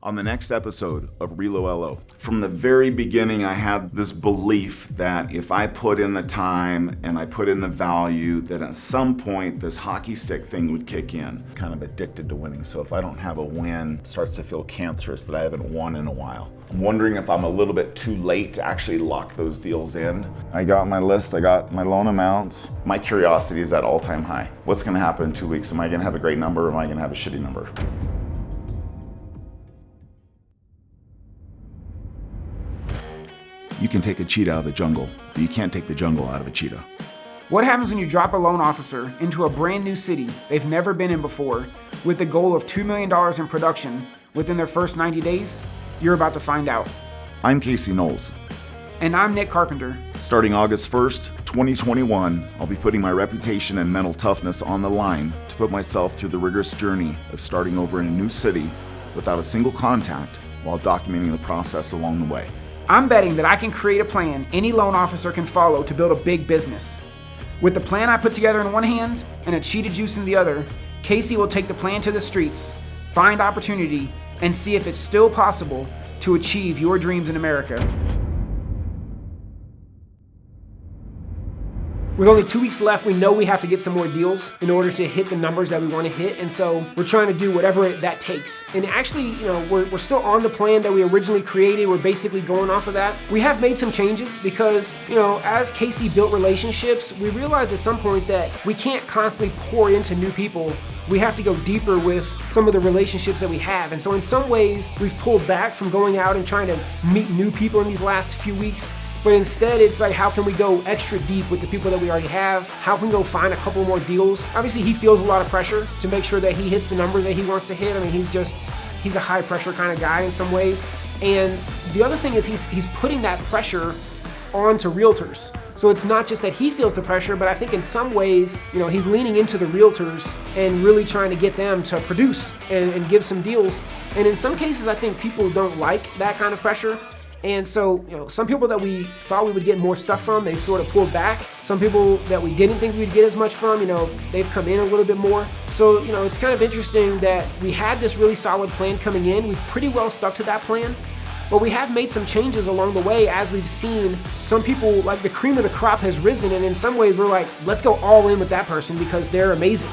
on the next episode of ReloLO. From the very beginning, I had this belief that if I put in the time and I put in the value, that at some point this hockey stick thing would kick in. Kind of addicted to winning, so if I don't have a win, it starts to feel cancerous that I haven't won in a while. I'm wondering if I'm a little bit too late to actually lock those deals in. I got my list, I got my loan amounts. My curiosity is at all-time high. What's gonna happen in 2 weeks? Am I gonna have a great number or am I gonna have a shitty number? You can take a cheetah out of the jungle, but you can't take the jungle out of a cheetah. What happens when you drop a loan officer into a brand new city they've never been in before with the goal of $2 million in production within their first 90 days? You're about to find out. I'm Casey Knowles. And I'm Nick Carpenter. Starting August 1st, 2021, I'll be putting my reputation and mental toughness on the line to put myself through the rigorous journey of starting over in a new city without a single contact while documenting the process along the way. I'm betting that I can create a plan any loan officer can follow to build a big business. With the plan I put together in one hand and a cheetah juice in the other, Casey will take the plan to the streets, find opportunity, and see if it's still possible to achieve your dreams in America. With only 2 weeks left, we know we have to get some more deals in order to hit the numbers that we want to hit, and so we're trying to do whatever that takes. And actually, we're still on the plan that we originally created. We're basically going off of that. We have made some changes because, as Casey built relationships, we realized at some point that we can't constantly pour into new people. We have to go deeper with some of the relationships that we have. And so in some ways, we've pulled back from going out and trying to meet new people in these last few weeks. But instead, it's like, how can we go extra deep with the people that we already have? How can we go find a couple more deals? Obviously, he feels a lot of pressure to make sure that he hits the number that he wants to hit. I mean, he's a high pressure kind of guy in some ways. And the other thing is he's putting that pressure onto realtors. So it's not just that he feels the pressure, but I think in some ways, he's leaning into the realtors and really trying to get them to produce and give some deals. And in some cases, I think people don't like that kind of pressure. And so, some people that we thought we would get more stuff from, they've sort of pulled back. Some people that we didn't think we'd get as much from, they've come in a little bit more. So, it's kind of interesting that we had this really solid plan coming in. We've pretty well stuck to that plan, but we have made some changes along the way as we've seen some people, like the cream of the crop has risen, and in some ways we're like, let's go all in with that person because they're amazing.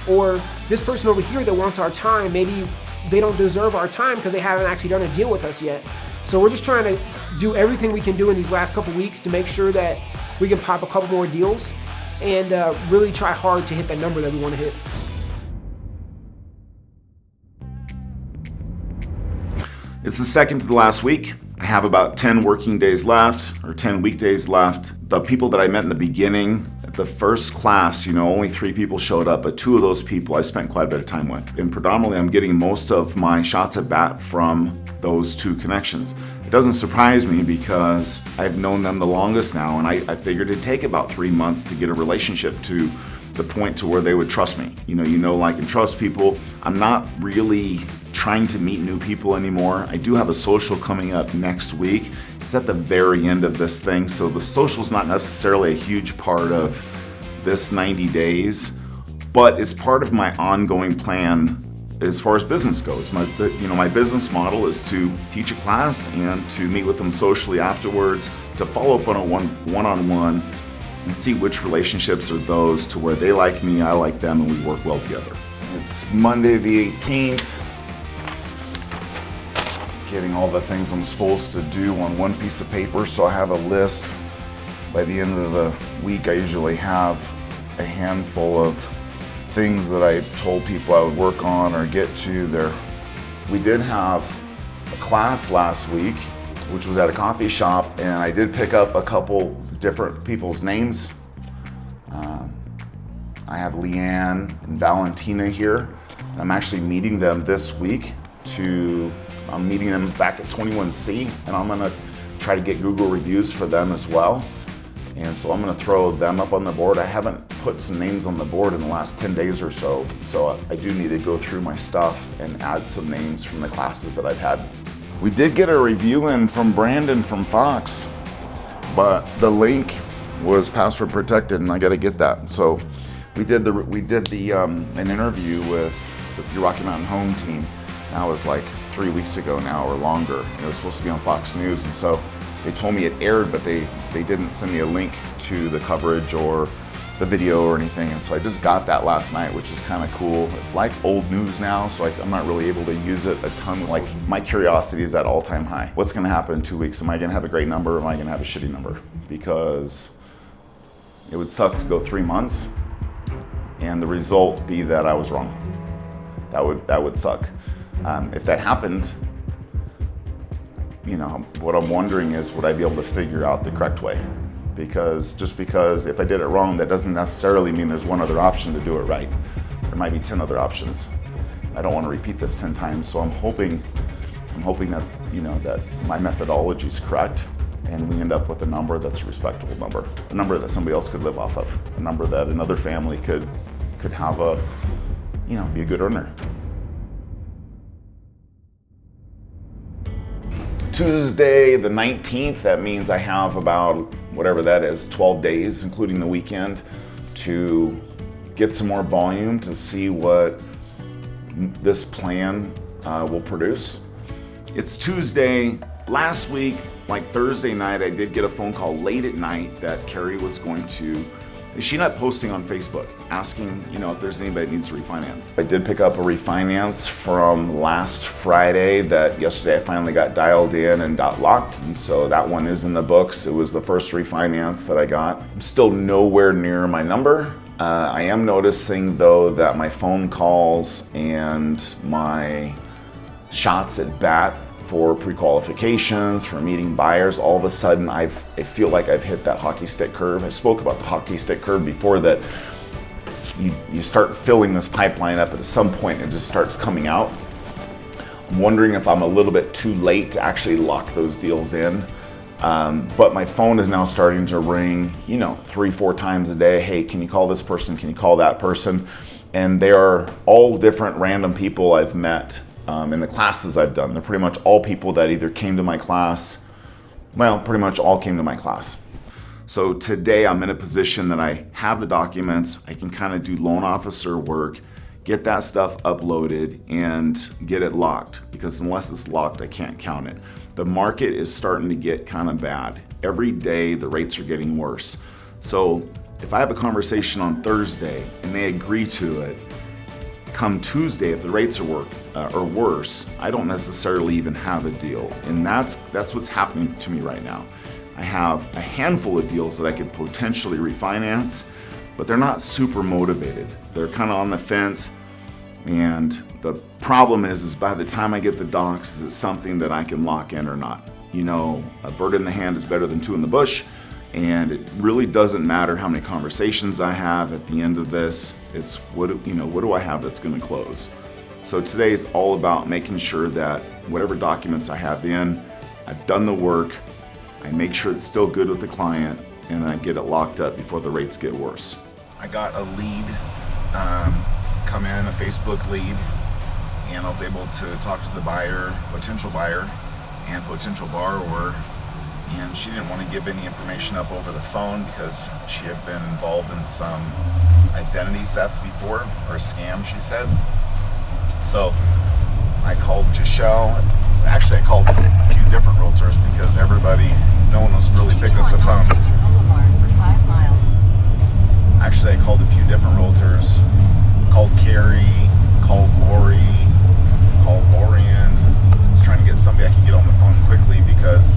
Or this person over here that wants our time, maybe they don't deserve our time because they haven't actually done a deal with us yet. So we're just trying to do everything we can do in these last couple weeks to make sure that we can pop a couple more deals and really try hard to hit that number that we want to hit. It's the second to the last week. I have about 10 working days left, or 10 weekdays left. The people that I met in the beginning, at the first class, only 3 people showed up, but 2 of those people I spent quite a bit of time with. And predominantly, I'm getting most of my shots at bat from those 2 connections. It doesn't surprise me because I've known them the longest now, and I figured it'd take about 3 months to get a relationship to the point to where they would trust me. Like and trust people. I'm not really trying to meet new people anymore. I do have a social coming up next week. It's at the very end of this thing, so the social's not necessarily a huge part of this 90 days, but it's part of my ongoing plan as far as business goes. My business model is to teach a class and to meet with them socially afterwards, to follow up on a one-on-one and see which relationships are those to where they like me, I like them, and we work well together. It's Monday the 18th. Getting all the things I'm supposed to do on one piece of paper, so I have a list. By the end of the week, I usually have a handful of things that I told people I would work on or get to there. We did have a class last week, which was at a coffee shop, and I did pick up a couple different people's names. I have Leanne and Valentina here. I'm actually meeting them this week I'm meeting them back at 21C, and I'm gonna try to get Google reviews for them as well. And so I'm gonna throw them up on the board. I haven't put some names on the board in the last 10 days or so I do need to go through my stuff and add some names from the classes that I've had. We did get a review in from Brandon from Fox, but the link was password protected, and I gotta get that. So we did an interview with the Rocky Mountain Home team, That was like 3 weeks ago now or longer. It was supposed to be on Fox News, and so they told me it aired, but they didn't send me a link to the coverage or the video or anything, and so I just got that last night, which is kind of cool. It's like old news now, so I'm not really able to use it a ton. Like, my curiosity is at all-time high. What's gonna happen in 2 weeks? Am I gonna have a great number, or am I gonna have a shitty number? Because it would suck to go 3 months and the result be that I was wrong. That would suck. If that happened, you know, what I'm wondering is, would I be able to figure out the correct way? Because just because if I did it wrong, that doesn't necessarily mean there's one other option to do it right. There might be 10 other options. I don't want to repeat this 10 times, so I'm hoping that, you know, that my methodology is correct and we end up with a number that's a respectable number, a number that somebody else could live off of, a number that another family could have a, you know, be a good earner. Tuesday the 19th, that means I have about, whatever that is, 12 days, including the weekend, to get some more volume to see what this plan will produce. It's Tuesday. Last week, like Thursday night, I did get a phone call late at night that Carrie was going to, she not posting on Facebook, asking, you know, if there's anybody that needs to refinance. I did pick up a refinance from last Friday that yesterday I finally got dialed in and got locked, and so that one is in the books. It was the first refinance that I got. I'm still nowhere near my number. I am noticing though that my phone calls and my shots at bat for pre-qualifications, for meeting buyers, all of a sudden I feel like I've hit that hockey stick curve. I spoke about the hockey stick curve before, that you start filling this pipeline up, and at some point it just starts coming out. I'm wondering if I'm a little bit too late to actually lock those deals in. But my phone is now starting to ring, you know, 3-4 times a day. Hey, can you call this person? Can you call that person? And they are all different random people I've met in the classes I've done. They're pretty much all people that either came to my class, well, pretty much all came to my class. So today I'm in a position that I have the documents, I can kind of do loan officer work, get that stuff uploaded and get it locked, because unless it's locked, I can't count it. The market is starting to get kind of bad. Every day the rates are getting worse. So if I have a conversation on Thursday and they agree to it, come Tuesday, if the rates are worse, I don't necessarily even have a deal. And that's what's happening to me right now. I have a handful of deals that I could potentially refinance, but they're not super motivated. They're kind of on the fence. And the problem is by the time I get the docs, is it something that I can lock in or not? You know, a bird in the hand is better than two in the bush. And it really doesn't matter how many conversations I have at the end of this. It's what do I have that's going to close? So today is all about making sure that whatever documents I have in, I've done the work, I make sure it's still good with the client, and I get it locked up before the rates get worse. I got a lead come in, a Facebook lead, and I was able to talk to the buyer, potential buyer, and potential borrower. And she didn't want to give any information up over the phone because she had been involved in some identity theft before, or a scam, she said. So I called Giselle. Actually, I called a few different realtors because no one was really picking up the phone. Actually, I called a few different realtors. Called Carrie, called Lori, called Lorian. I was trying to get somebody I could get on the phone quickly because,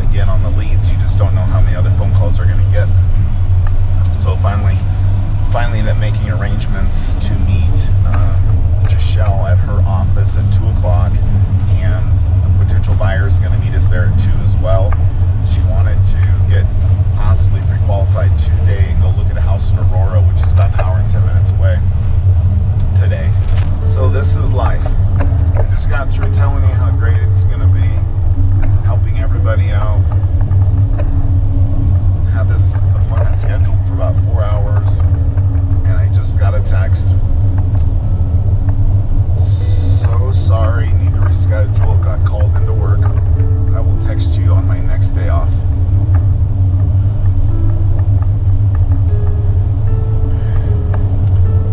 again, on the leads, you just don't know how many other phone calls they're going to get. So finally ended up making arrangements to meet Giselle at her office at 2 o'clock, and the potential buyer is going to meet us there at 2 as well. She wanted to get possibly pre-qualified today and go look at a house in Aurora, which is about an hour and 10 minutes away today. So this is life. I just got through telling you how great it's going to be, helping everybody out. Had this appointment scheduled for about 4 hours, and I just got a text. So sorry, need to reschedule, got called into work. I will text you on my next day off.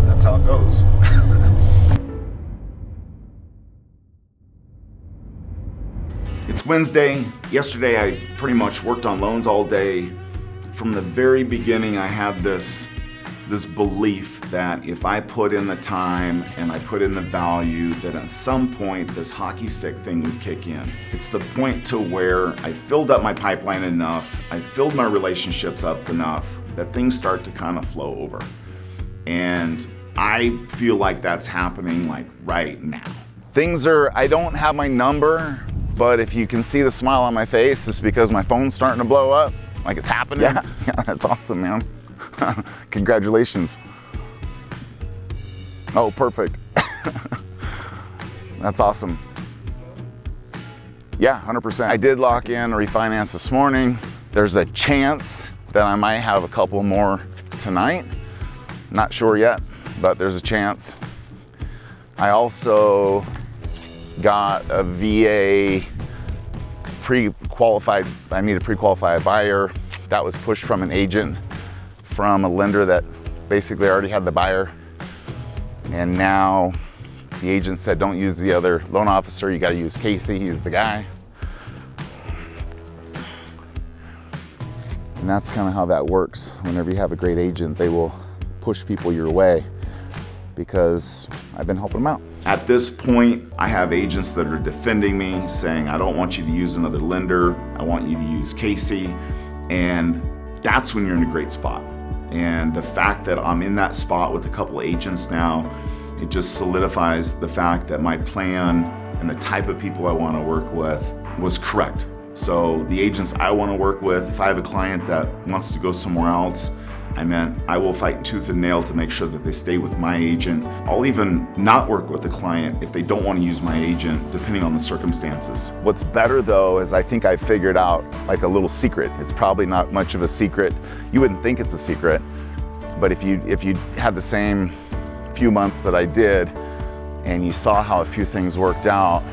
That's how it goes. It's Wednesday. Yesterday I pretty much worked on loans all day. From the very beginning I had this belief that if I put in the time and I put in the value, that at some point this hockey stick thing would kick in. It's the point to where I filled up my pipeline enough, I filled my relationships up enough that things start to kind of flow over. And I feel like that's happening like right now. I don't have my number, but if you can see the smile on my face, it's because my phone's starting to blow up. Like it's happening. Yeah, that's awesome, man. Congratulations. Oh, perfect. That's awesome. Yeah, 100%. I did lock in a refinance this morning. There's a chance that I might have a couple more tonight. Not sure yet, but there's a chance. I also got a VA pre-qualified. I need a pre-qualified buyer. That was pushed from an agent from a lender that basically already had the buyer. And now the agent said, don't use the other loan officer, you gotta use Casey, he's the guy. And that's kind of how that works. Whenever you have a great agent, they will push people your way because I've been helping them out. At this point, I have agents that are defending me, saying, I don't want you to use another lender, I want you to use Casey. And that's when you're in a great spot. And the fact that I'm in that spot with a couple of agents now, it just solidifies the fact that my plan and the type of people I want to work with was correct. So the agents I want to work with, if I have a client that wants to go somewhere else, I will fight tooth and nail to make sure that they stay with my agent. I'll even not work with the client if they don't want to use my agent, depending on the circumstances. What's better though is I think I figured out like a little secret. It's probably not much of a secret. You wouldn't think it's a secret, but if you had the same few months that I did and you saw how a few things worked out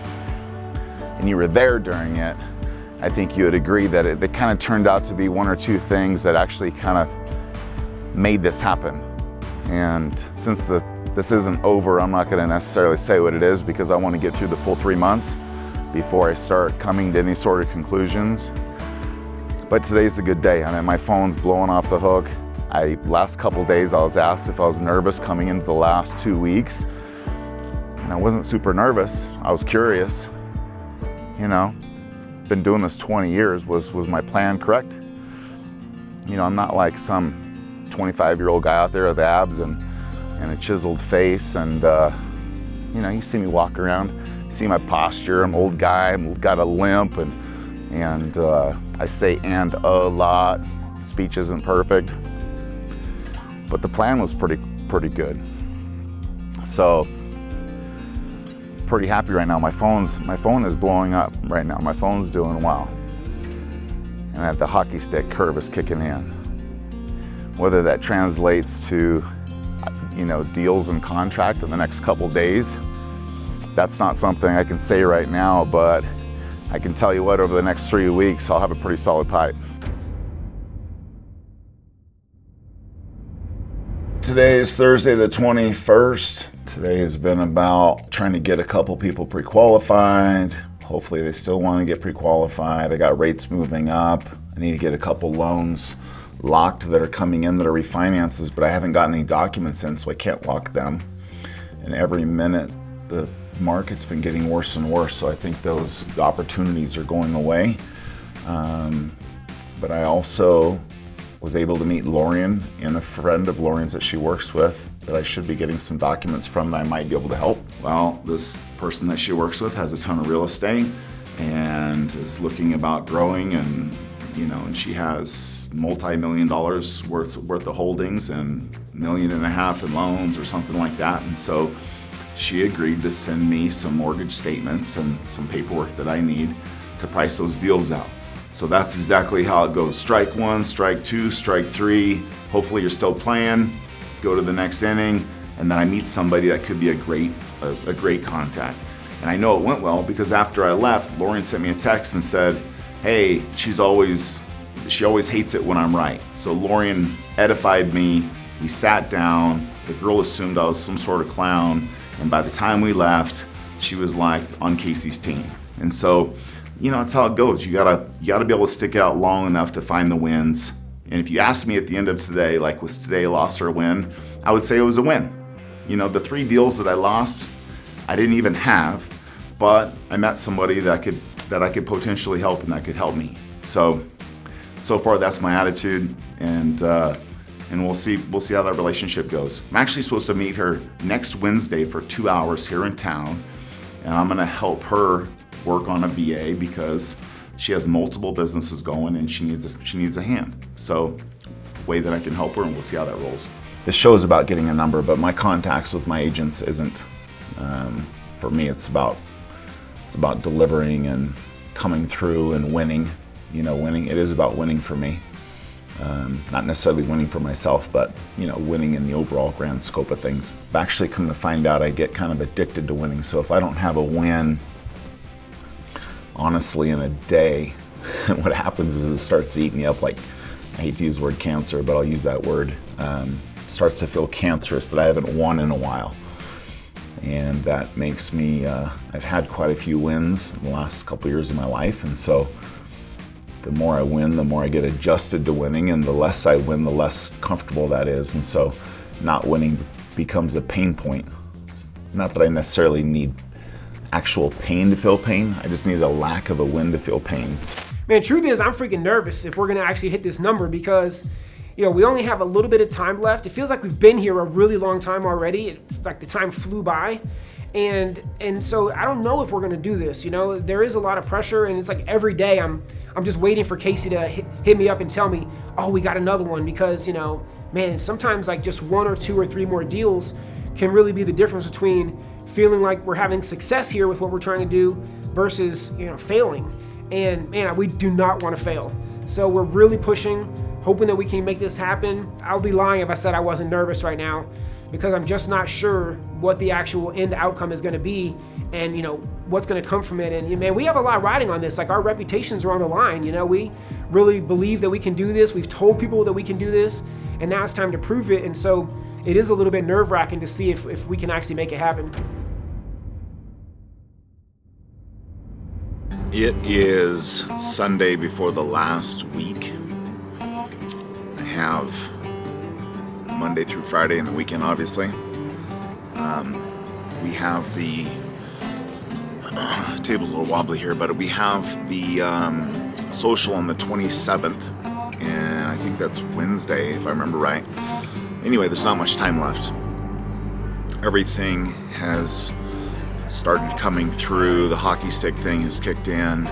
and you were there during it, I think you would agree that it kind of turned out to be one or two things that actually kind of made this happen. And since this isn't over, I'm not going to necessarily say what it is because I want to get through the full 3 months before I start coming to any sort of conclusions. But today's a good day. I mean, my phone's blowing off the hook. Last couple days I was asked if I was nervous coming into the last 2 weeks. And I wasn't super nervous. I was curious. You know, been doing this 20 years. Was my plan correct? You know, I'm not like some 25-year-old guy out there with abs and a chiseled face, and you know, you see me walk around, see my posture. I'm an old guy, I've got a limp, and I say and a lot. Speech isn't perfect, but the plan was pretty good. So pretty happy right now. My phone is blowing up right now. My phone's doing well, and that the hockey stick curve is kicking in. Whether that translates to, you know, deals and contract in the next couple days, that's not something I can say right now, but I can tell you what, over the next 3 weeks, I'll have a pretty solid pipe. Today is Thursday the 21st. Today has been about trying to get a couple people pre-qualified. Hopefully they still want to get pre-qualified. I got rates moving up. I need to get a couple loans locked that are coming in that are refinances, but I haven't gotten any documents in, so I can't lock them. And every minute the market's been getting worse and worse, so I think those opportunities are going away. But I also was able to meet Lorian and a friend of Lorian's that she works with that I should be getting some documents from that I might be able to help. Well, this person that she works with has a ton of real estate and is looking about growing, and you know, and she has multi-million dollars worth of holdings and $1.5 million in loans or something like that. And so she agreed to send me some mortgage statements and some paperwork that I need to price those deals out. So that's exactly how it goes. Strike one, strike two, strike three. Hopefully you're still playing, go to the next inning, and then I meet somebody that could be a great contact. And I know it went well because after I left, Lorian sent me a text and said, hey, she always hates it when I'm right. So Lorian edified me, we sat down, the girl assumed I was some sort of clown, and by the time we left, she was like on Casey's team. And so that's how it goes. You gotta be able to stick out long enough to find the wins. And if you ask me at the end of today, like, was today a loss or a win? I would say it was a win. The 3 deals that I lost, I didn't even have, but I met somebody that I could potentially help and that could help me. So far that's my attitude, and we'll see how that relationship goes. I'm actually supposed to meet her next Wednesday for 2 hours here in town, and I'm gonna help her work on a VA because she has multiple businesses going and she needs a hand. So, way that I can help her, and we'll see how that rolls. This show is about getting a number, but my contacts with my agents isn't. For me, it's about delivering and coming through and winning. Winning. It is about winning for me. Not necessarily winning for myself, but winning in the overall grand scope of things. I've actually come to find out I get kind of addicted to winning. So if I don't have a win, honestly, in a day, what happens is it starts to eat me up. Like, I hate to use the word cancer, but I'll use that word. Starts to feel cancerous that I haven't won in a while. And that makes me, I've had quite a few wins in the last couple years of my life. And so the more I win, the more I get adjusted to winning. And the less I win, the less comfortable that is. And so not winning becomes a pain point. Not that I necessarily need actual pain to feel pain. I just need a lack of a win to feel pain. Man, truth is, I'm freaking nervous if we're gonna actually hit this number because, we only have a little bit of time left. It feels like we've been here a really long time already. Like the time flew by. And so I don't know if we're gonna do this. There is a lot of pressure, and it's like every day I'm just waiting for Casey to hit me up and tell me, oh, we got another one, because, man, sometimes like just 1 or 2 or 3 more deals can really be the difference between feeling like we're having success here with what we're trying to do versus, failing. And man, we do not want to fail. So we're really pushing, hoping that we can make this happen. I'll be lying if I said I wasn't nervous right now, because I'm just not sure what the actual end outcome is going to be, and what's going to come from it. And man, we have a lot riding on this. Like, our reputations are on the line. We really believe that we can do this. We've told people that we can do this, and now it's time to prove it. And so it is a little bit nerve-wracking to see if we can actually make it happen. It is Sunday before the last week. I have Monday through Friday and the weekend, obviously. We have the table's a little wobbly here, but we have the social on the 27th, and I think that's Wednesday, if I remember right. Anyway, there's not much time left. Everything has started coming through. The hockey stick thing has kicked in.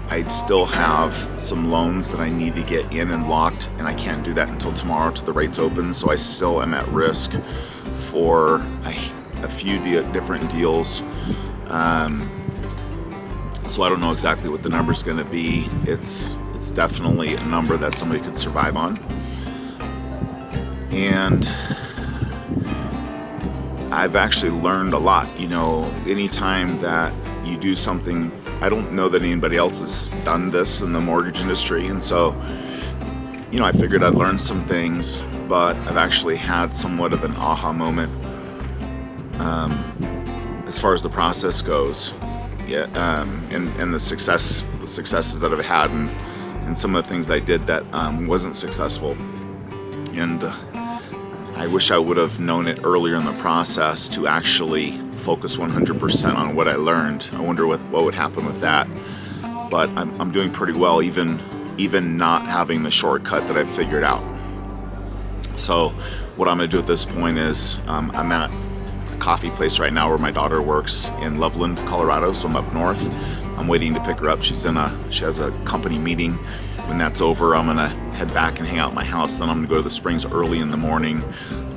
I still have some loans that I need to get in and locked, and I can't do that until tomorrow till the rates open. So I still am at risk for a few different deals. So I don't know exactly what the number's going to be. It's definitely a number that somebody could survive on. And I've actually learned a lot. Anytime that you do something, I don't know that anybody else has done this in the mortgage industry, and so, I figured I'd learn some things, but I've actually had somewhat of an aha moment as far as the process goes. And the successes that I've had, and some of the things I did that wasn't successful. And I wish I would have known it earlier in the process to actually focus 100% on what I learned. I wonder what would happen with that. But I'm doing pretty well, even not having the shortcut that I've figured out. So what I'm going to do at this point is I'm at a coffee place right now where my daughter works in Loveland, Colorado. So I'm up north. I'm waiting to pick her up. She has a company meeting. When that's over, I'm gonna head back and hang out at my house. Then I'm gonna go to the Springs early in the morning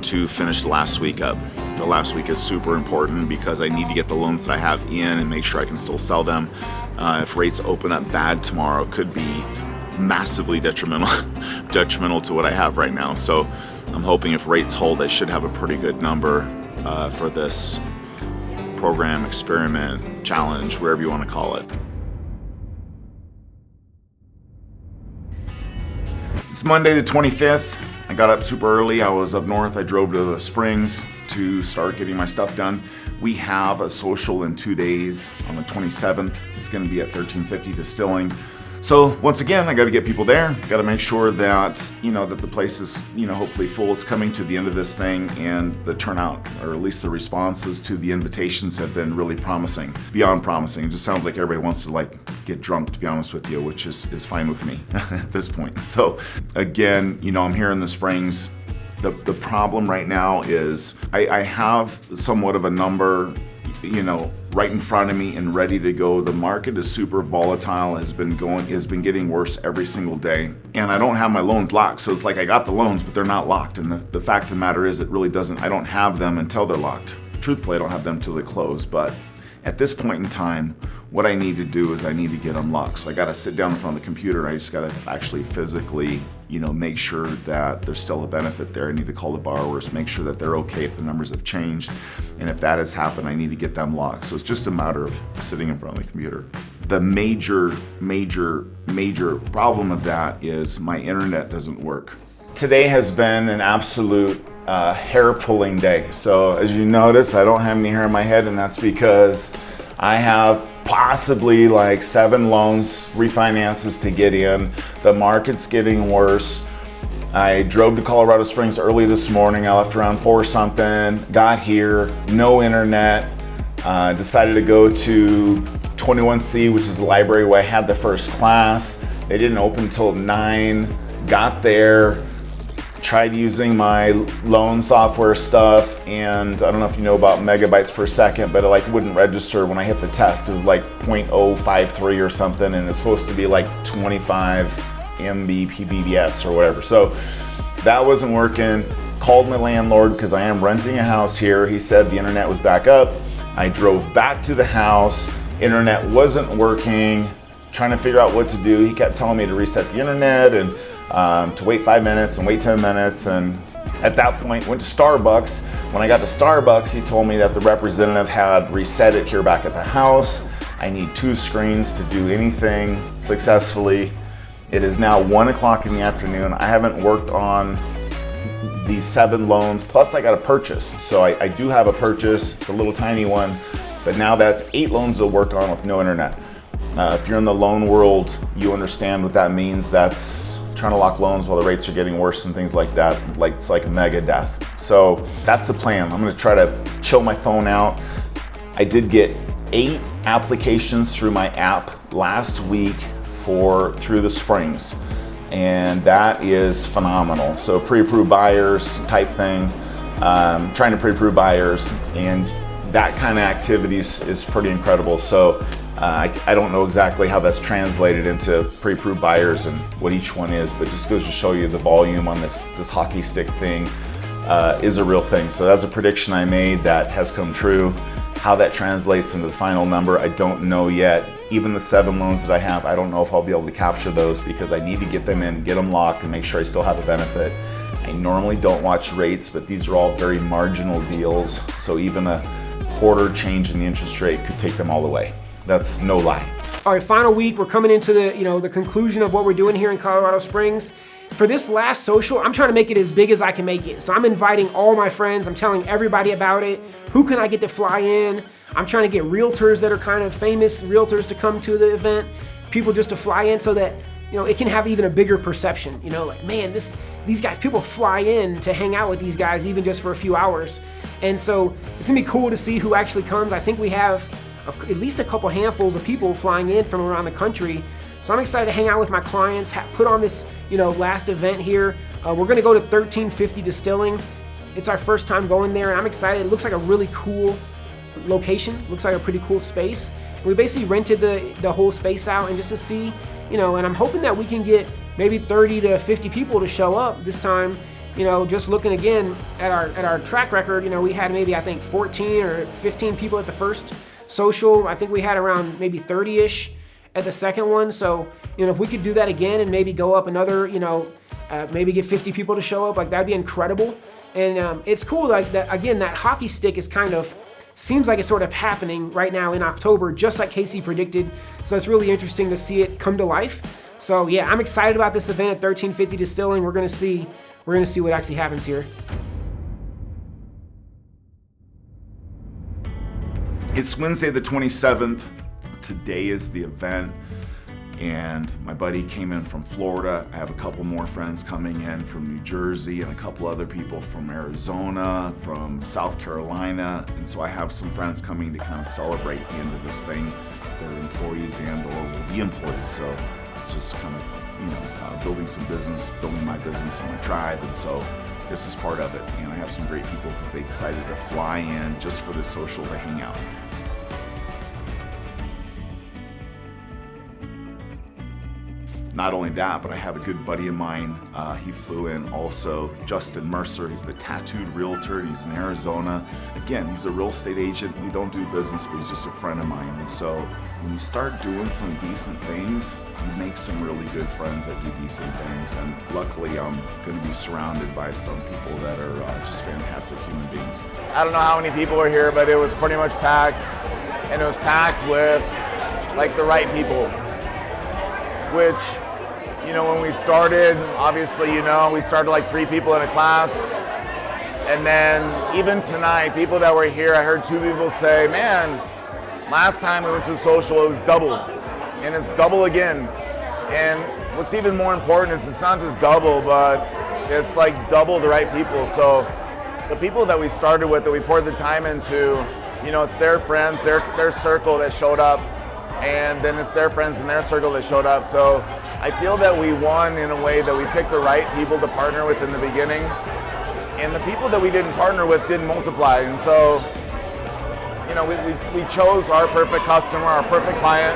to finish the last week up. The last week is super important because I need to get the loans that I have in and make sure I can still sell them. If rates open up bad tomorrow, it could be massively detrimental to what I have right now. So I'm hoping if rates hold, I should have a pretty good number for this program, experiment, challenge, wherever you want to call it. It's Monday the 25th. I got up super early. I was up north. I drove to the Springs to start getting my stuff done. We have a social in 2 days on the 27th. It's going to be at 1350 Distilling. So once again, I got to get people there. Got to make sure that, that the place is, hopefully full. It's coming to the end of this thing, and the turnout, or at least the responses to the invitations, have been really promising, beyond promising. It just sounds like everybody wants to get drunk, to be honest with you, which is fine with me at this point. So again, I'm here in the Springs. The problem right now is I have somewhat of a number, right in front of me and ready to go. The market is super volatile, has been getting worse every single day. And I don't have my loans locked. So it's like I got the loans, but they're not locked. And the fact of the matter is, I don't have them until they're locked. Truthfully, I don't have them until they close. But at this point in time, what I need to do is I need to get them locked. So I got to sit down in front of the computer, and I just got to actually physically, make sure that there's still a benefit there. I need to call the borrowers, make sure that they're okay if the numbers have changed. And if that has happened, I need to get them locked. So it's just a matter of sitting in front of the computer. The major problem of that is my internet doesn't work. Today has been an absolute hair-pulling day. So as you notice, I don't have any hair in my head, and that's because I have possibly 7 loans, refinances to get in. The market's getting worse. I drove to Colorado Springs early this morning. I left around 4 something, got here, no internet. Decided to go to 21C, which is the library where I had the first class. They didn't open until 9, got there, tried using my loan software stuff, and I don't know if you know about megabytes per second, but it wouldn't register when I hit the test. It was 0.053 or something, and it's supposed to be 25 Mbps or whatever. So that wasn't working. Called my landlord because I am renting a house here. He said the internet was back up. I drove back to the house. Internet wasn't working. Trying to figure out what to do. He kept telling me to reset the internet and to wait 5 minutes and wait 10 minutes. And at that point, went to Starbucks. When I got to Starbucks, he told me that the representative had reset it here back at the house. I need 2 screens to do anything successfully. It is now 1 o'clock in the afternoon. I haven't worked on these 7 loans, plus I got a purchase. So I do have a purchase, it's a little tiny one, but now that's 8 loans to work on with no internet. If you're in the loan world, you understand what that means. That's trying to lock loans while the rates are getting worse and things like that. It's like mega death. So that's the plan. I'm gonna try to chill my phone out. I did get 8 applications through my app last week through the Springs, and that is phenomenal. So pre-approved buyers type thing, trying to pre-approve buyers, and that kind of activities is pretty incredible. So I don't know exactly how that's translated into pre-approved buyers and what each one is, but just goes to show you the volume on this hockey stick thing is a real thing. So that's a prediction I made that has come true. How that translates into the final number, I don't know yet. Even the 7 loans that I have, I don't know if I'll be able to capture those because I need to get them in, get them locked, and make sure I still have a benefit. I normally don't watch rates, but these are all very marginal deals, so even a quarter change in the interest rate could take them all away. That's no lie. All right, final week. We're coming into the conclusion of what we're doing here in Colorado Springs. For this last social, I'm trying to make it as big as I can make it. So I'm inviting all my friends. I'm telling everybody about it. Who can I get to fly in? I'm trying to get realtors that are kind of famous realtors to come to the event, people just to fly in so that, it can have even a bigger perception. Man, these guys, people fly in to hang out with these guys even just for a few hours. And so it's gonna be cool to see who actually comes. I think we have at least a couple handfuls of people flying in from around the country. So I'm excited to hang out with my clients, put on this, last event here. We're gonna go to 1350 Distilling. It's our first time going there, and I'm excited. It looks like a really cool location. Looks like a pretty cool space. And we basically rented the whole space out, and just to see, and I'm hoping that we can get maybe 30 to 50 people to show up this time. Just looking again at our track record, we had maybe, I think, 14 or 15 people at the first social. I think we had around maybe 30-ish at the second one. So, if we could do that again and maybe go up another, maybe get 50 people to show up, that'd be incredible. And it's cool, that again, that hockey stick is seems like it's sort of happening right now in October, just like Casey predicted. So it's really interesting to see it come to life. So yeah, I'm excited about this event at 1350 Distilling. We're gonna see what actually happens here. It's Wednesday the 27th. Today is the event. And my buddy came in from Florida. I have a couple more friends coming in from New Jersey and a couple other people from Arizona, from South Carolina. And so I have some friends coming to kind of celebrate the end of this thing. They're employees and or will be employees. So it's just kind of, building some business, building my business and my tribe. And so this is part of it. And I have some great people because they decided to fly in just for this social to hang out. Not only that, but I have a good buddy of mine. He flew in also, Justin Mercer. He's the tattooed realtor. He's in Arizona. Again, he's a real estate agent. We don't do business, but he's just a friend of mine. And so when you start doing some decent things, you make some really good friends that do decent things. And luckily, I'm going to be surrounded by some people that are just fantastic human beings. I don't know how many people are here, but it was pretty much packed. And it was packed with like the right people. Which, when we started, obviously, we started like 3 people in a class. And then even tonight, people that were here, I heard 2 people say, man, last time we went to social, it was double. And it's double again. And what's even more important is it's not just double, but it's like double the right people. So the people that we started with, that we poured the time into, it's their friends, their circle that showed up. And then it's their friends in their circle that showed up. So I feel that we won in a way that we picked the right people to partner with in the beginning. And the people that we didn't partner with didn't multiply. And so, we chose our perfect customer, our perfect client,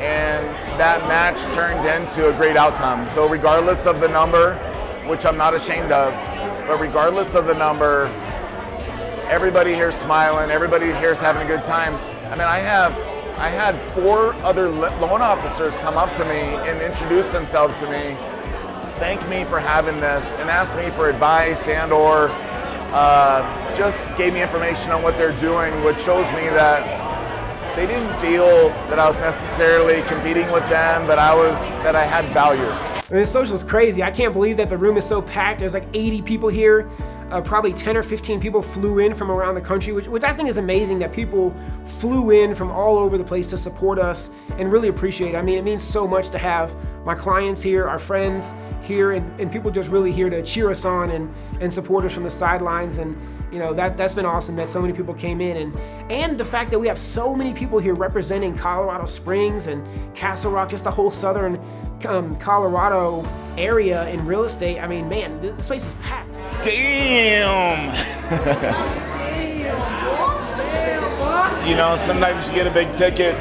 and that match turned into a great outcome. So regardless of the number, which I'm not ashamed of, but regardless of the number, everybody here's smiling, everybody here's having a good time. I mean, I had 4 other loan officers come up to me and introduce themselves to me, thank me for having this, and ask me for advice and or just gave me information on what they're doing, which shows me that they didn't feel that I was necessarily competing with them, but that I had value. This social is crazy. I can't believe that the room is so packed. There's like 80 people here. Probably 10 or 15 people flew in from around the country, which I think is amazing that people flew in from all over the place to support us and really appreciate it. I mean, it means so much to have my clients here, our friends here, and people just really here to cheer us on and support us from the sidelines. And that's been awesome that so many people came in, and the fact that we have so many people here representing Colorado Springs and Castle Rock, just the whole southern Colorado area in real estate. I mean, man, this place is packed. Damn! Sometimes you get a big ticket,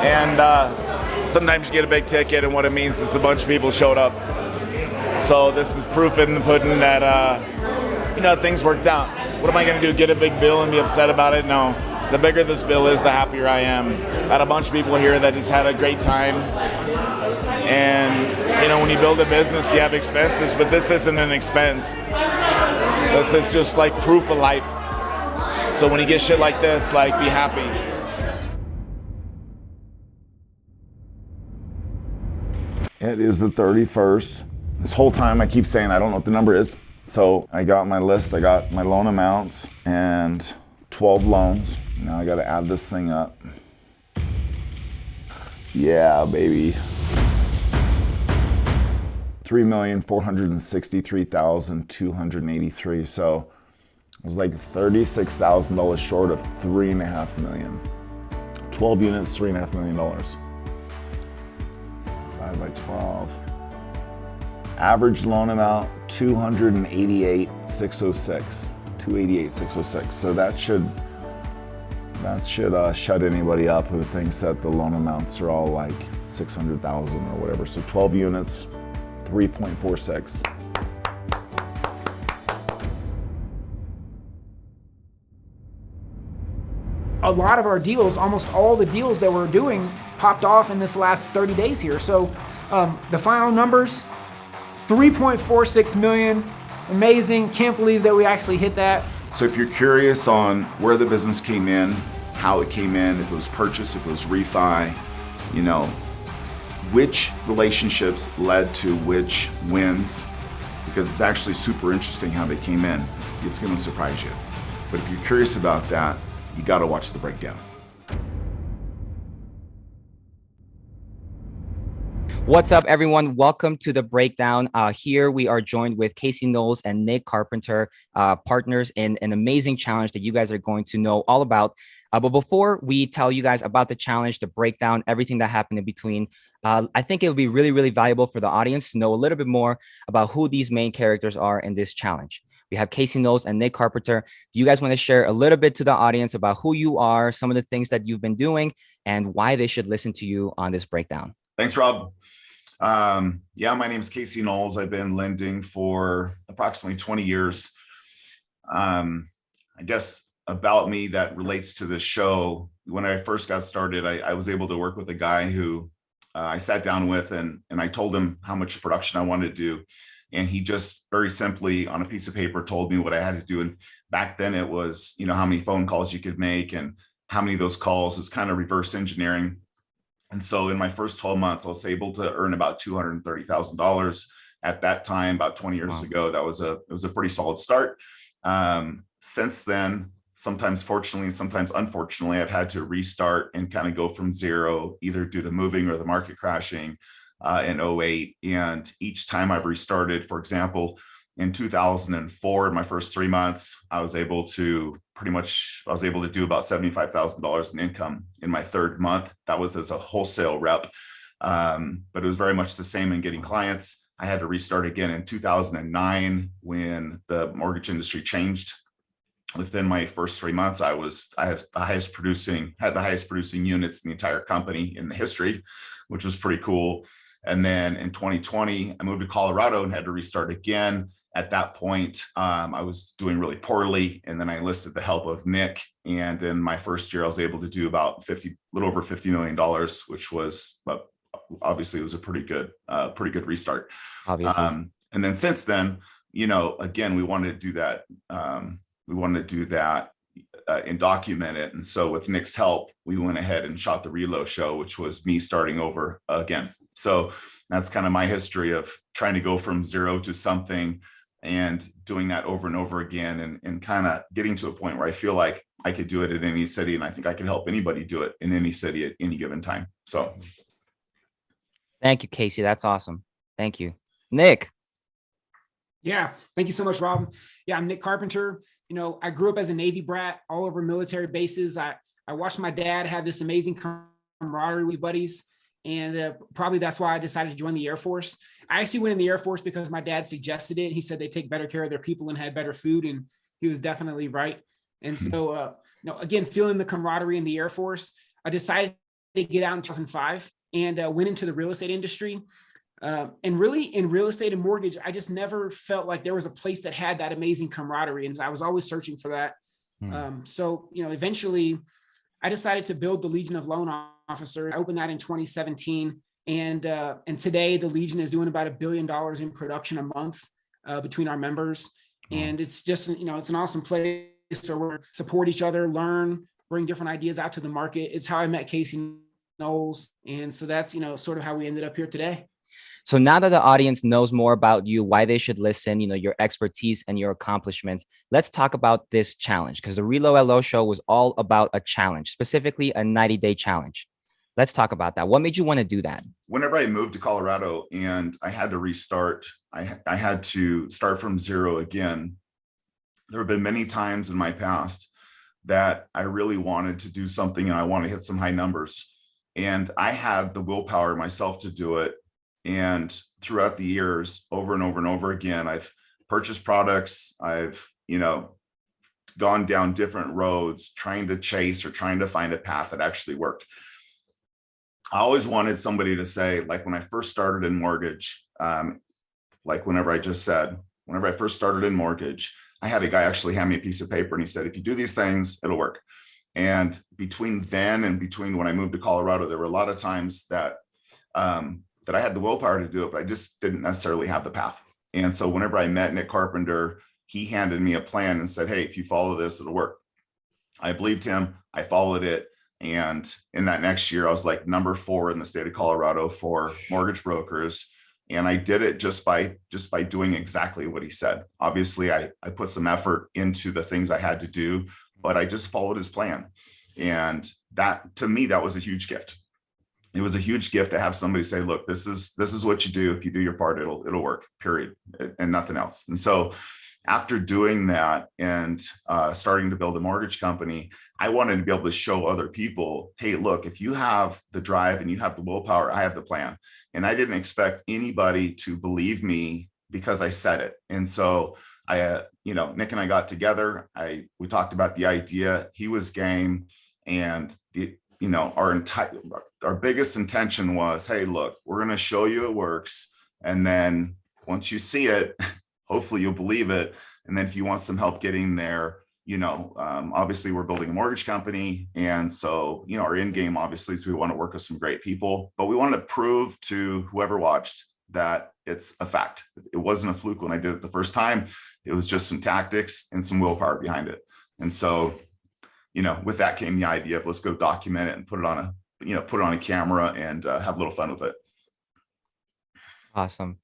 and sometimes you get a big ticket, and what it means is a bunch of people showed up. So this is proof in the pudding that, things worked out. What am I going to do, get a big bill and be upset about it? No. The bigger this bill is, the happier I am. I had a bunch of people here that just had a great time. And, when you build a business, you have expenses, but this isn't an expense. This is just like proof of life. So when you get shit like this, be happy. It is the 31st. This whole time I keep saying I don't know what the number is. So I got my list, I got my loan amounts and 12 loans. Now I gotta add this thing up. Yeah, baby. $3,463,283. So it was like $36,000 short of $3.5 million. 12 units, $3.5 million. 5 by 12. Average loan amount, $288,606. $288,606. So that should shut anybody up who thinks that the loan amounts are all like 600,000 or whatever. So 12 units, 3.46. A lot of our deals, almost all the deals that we're doing, popped off in this last 30 days here. So the final numbers, 3.46 million. Amazing. Can't believe that we actually hit that. So if you're curious on where the business came in, how it came in, if it was purchase, if it was refi, which relationships led to which wins, because it's actually super interesting how they came in. It's going to surprise you. But if you're curious about that, you got to watch the breakdown. What's up, everyone? Welcome to the breakdown. Here we are joined with Casey Knowles and Nick Carpenter, partners in an amazing challenge that you guys are going to know all about. But before we tell you guys about the challenge, the breakdown, everything that happened in between, I think it would be really, really valuable for the audience to know a little bit more about who these main characters are in this challenge. We have Casey Knowles and Nick Carpenter. Do you guys want to share a little bit to the audience about who you are, some of the things that you've been doing, and why they should listen to you on this breakdown? Thanks, Rob. Yeah, my name is Casey Knowles. I've been lending for approximately 20 years. I guess about me that relates to this show. When I first got started, I was able to work with a guy who I sat down with and I told him how much production I wanted to do. And he just very simply on a piece of paper told me what I had to do. And back then it was, how many phone calls you could make and how many of those calls was kind of reverse engineering. And so in my first 12 months, I was able to earn about $230,000 at that time, about 20 years ago. It was a pretty solid start. Since then, sometimes fortunately, sometimes unfortunately, I've had to restart and kind of go from zero, either due to moving or the market crashing in 2008. And each time I've restarted, for example, in 2004, in my first 3 months, I was able to do about $75,000 in income in my third month. That was as a wholesale rep. But it was very much the same in getting clients. I had to restart again in 2009 when the mortgage industry changed. Within my first 3 months, I had the highest producing units in the entire company in the history, which was pretty cool. And then in 2020, I moved to Colorado and had to restart again. At that point, I was doing really poorly. And then I enlisted the help of Nick. And in my first year, I was able to do about a little over $50 million, which was, obviously it was a pretty good restart. Obviously. And then since then, again, we wanted to do that. And document it. And so with Nick's help, we went ahead and shot the ReloLO show, which was me starting over again. So that's kind of my history of trying to go from zero to something and doing that over and over again and kind of getting to a point where I feel like I could do it in any city. And I think I can help anybody do it in any city at any given time. So. Thank you, Casey. That's awesome. Thank you. Nick. Yeah, thank you so much, Rob. Yeah, I'm Nick Carpenter. I grew up as a Navy brat all over military bases. I watched my dad have this amazing camaraderie with buddies. And probably that's why I decided to join the Air Force. I actually went in the Air Force because my dad suggested it. He said they take better care of their people and had better food. And he was definitely right. And so, again, feeling the camaraderie in the Air Force, I decided to get out in 2005 and went into the real estate industry. And really in real estate and mortgage, I just never felt like there was a place that had that amazing camaraderie. And I was always searching for that. So, eventually I decided to build the Legion of Loan Officers. I opened that in 2017. And today the Legion is doing about $1 billion in production a month between our members. And it's just, it's an awesome place where we support each other, learn, bring different ideas out to the market. It's how I met Casey Knowles. And so that's, sort of how we ended up here today. So now that the audience knows more about you, why they should listen, your expertise and your accomplishments, let's talk about this challenge, because the ReloLO show was all about a challenge, specifically a 90-day challenge. Let's talk about that. What made you want to do that? Whenever I moved to Colorado and I had to restart, I had to start from zero again. There have been many times in my past that I really wanted to do something and I want to hit some high numbers. And I had the willpower myself to do it. And throughout the years, over and over and over again, I've purchased products. I've, gone down different roads, trying to chase or trying to find a path that actually worked. I always wanted somebody to say, like when I first started in mortgage, whenever I first started in mortgage, I had a guy actually hand me a piece of paper and he said, if you do these things, it'll work. And between then and between when I moved to Colorado, there were a lot of times that I had the willpower to do it, but I just didn't necessarily have the path. And so whenever I met Nick Carpenter, he handed me a plan and said, hey, if you follow this, it'll work. I believed him. I followed it. And in that next year, I was like number 4 in the state of Colorado for mortgage brokers. And I did it just by doing exactly what he said. Obviously, I put some effort into the things I had to do, but I just followed his plan. And that, to me, that was a huge gift. It was a huge gift to have somebody say, look, this is what you do. If you do your part, it'll work, period, and nothing else. And so after doing that and starting to build a mortgage company, I wanted to be able to show other people, hey, look, if you have the drive and you have the willpower, I have the plan. And I didn't expect anybody to believe me because I said it. And so Nick and I got together. We talked about the idea. He was game, and our biggest intention was, hey, look, we're going to show you it works, and then once you see it, hopefully you'll believe it. And then if you want some help getting there, obviously we're building a mortgage company, and so our end game obviously is we want to work with some great people, but we wanted to prove to whoever watched that it's a fact. It wasn't a fluke when I did it the first time. It was just some tactics and some willpower behind it. And so, with that came the idea of let's go document it and put it on a camera and have a little fun with it. Awesome.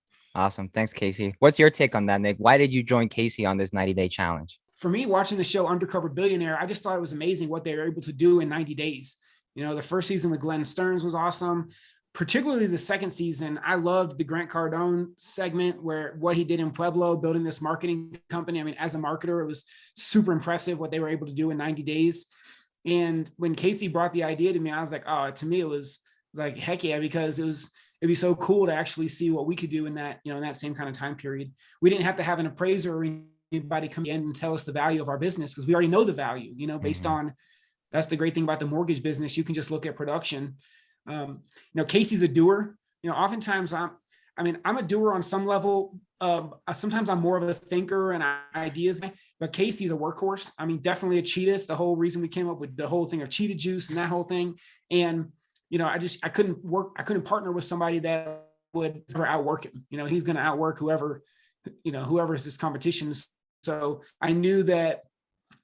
Thanks, Casey. What's your take on that, Nick? Why did you join Casey on this 90-day challenge? For me, watching the show Undercover Billionaire, I just thought it was amazing what they were able to do in 90 days. The first season with Glenn Stearns was awesome. Particularly the second season, I loved the Grant Cardone segment where what he did in Pueblo, building this marketing company. I mean, as a marketer, it was super impressive what they were able to do in 90 days. And when Casey brought the idea to me, I was like, oh, to me, it was like, heck yeah, because it'd be so cool to actually see what we could do in that, in that same kind of time period. We didn't have to have an appraiser or anybody come in and tell us the value of our business because we already know the value, based on, that's the great thing about the mortgage business. You can just look at production. Casey's a doer. Oftentimes I'm a doer on some level. Sometimes I'm more of a thinker and ideas, but Casey's a workhorse. Definitely a cheetahist. The whole reason we came up with the whole thing of cheetah juice and that whole thing. And, I couldn't partner with somebody that would ever outwork him. He's going to outwork whoever is his competition. So I knew that,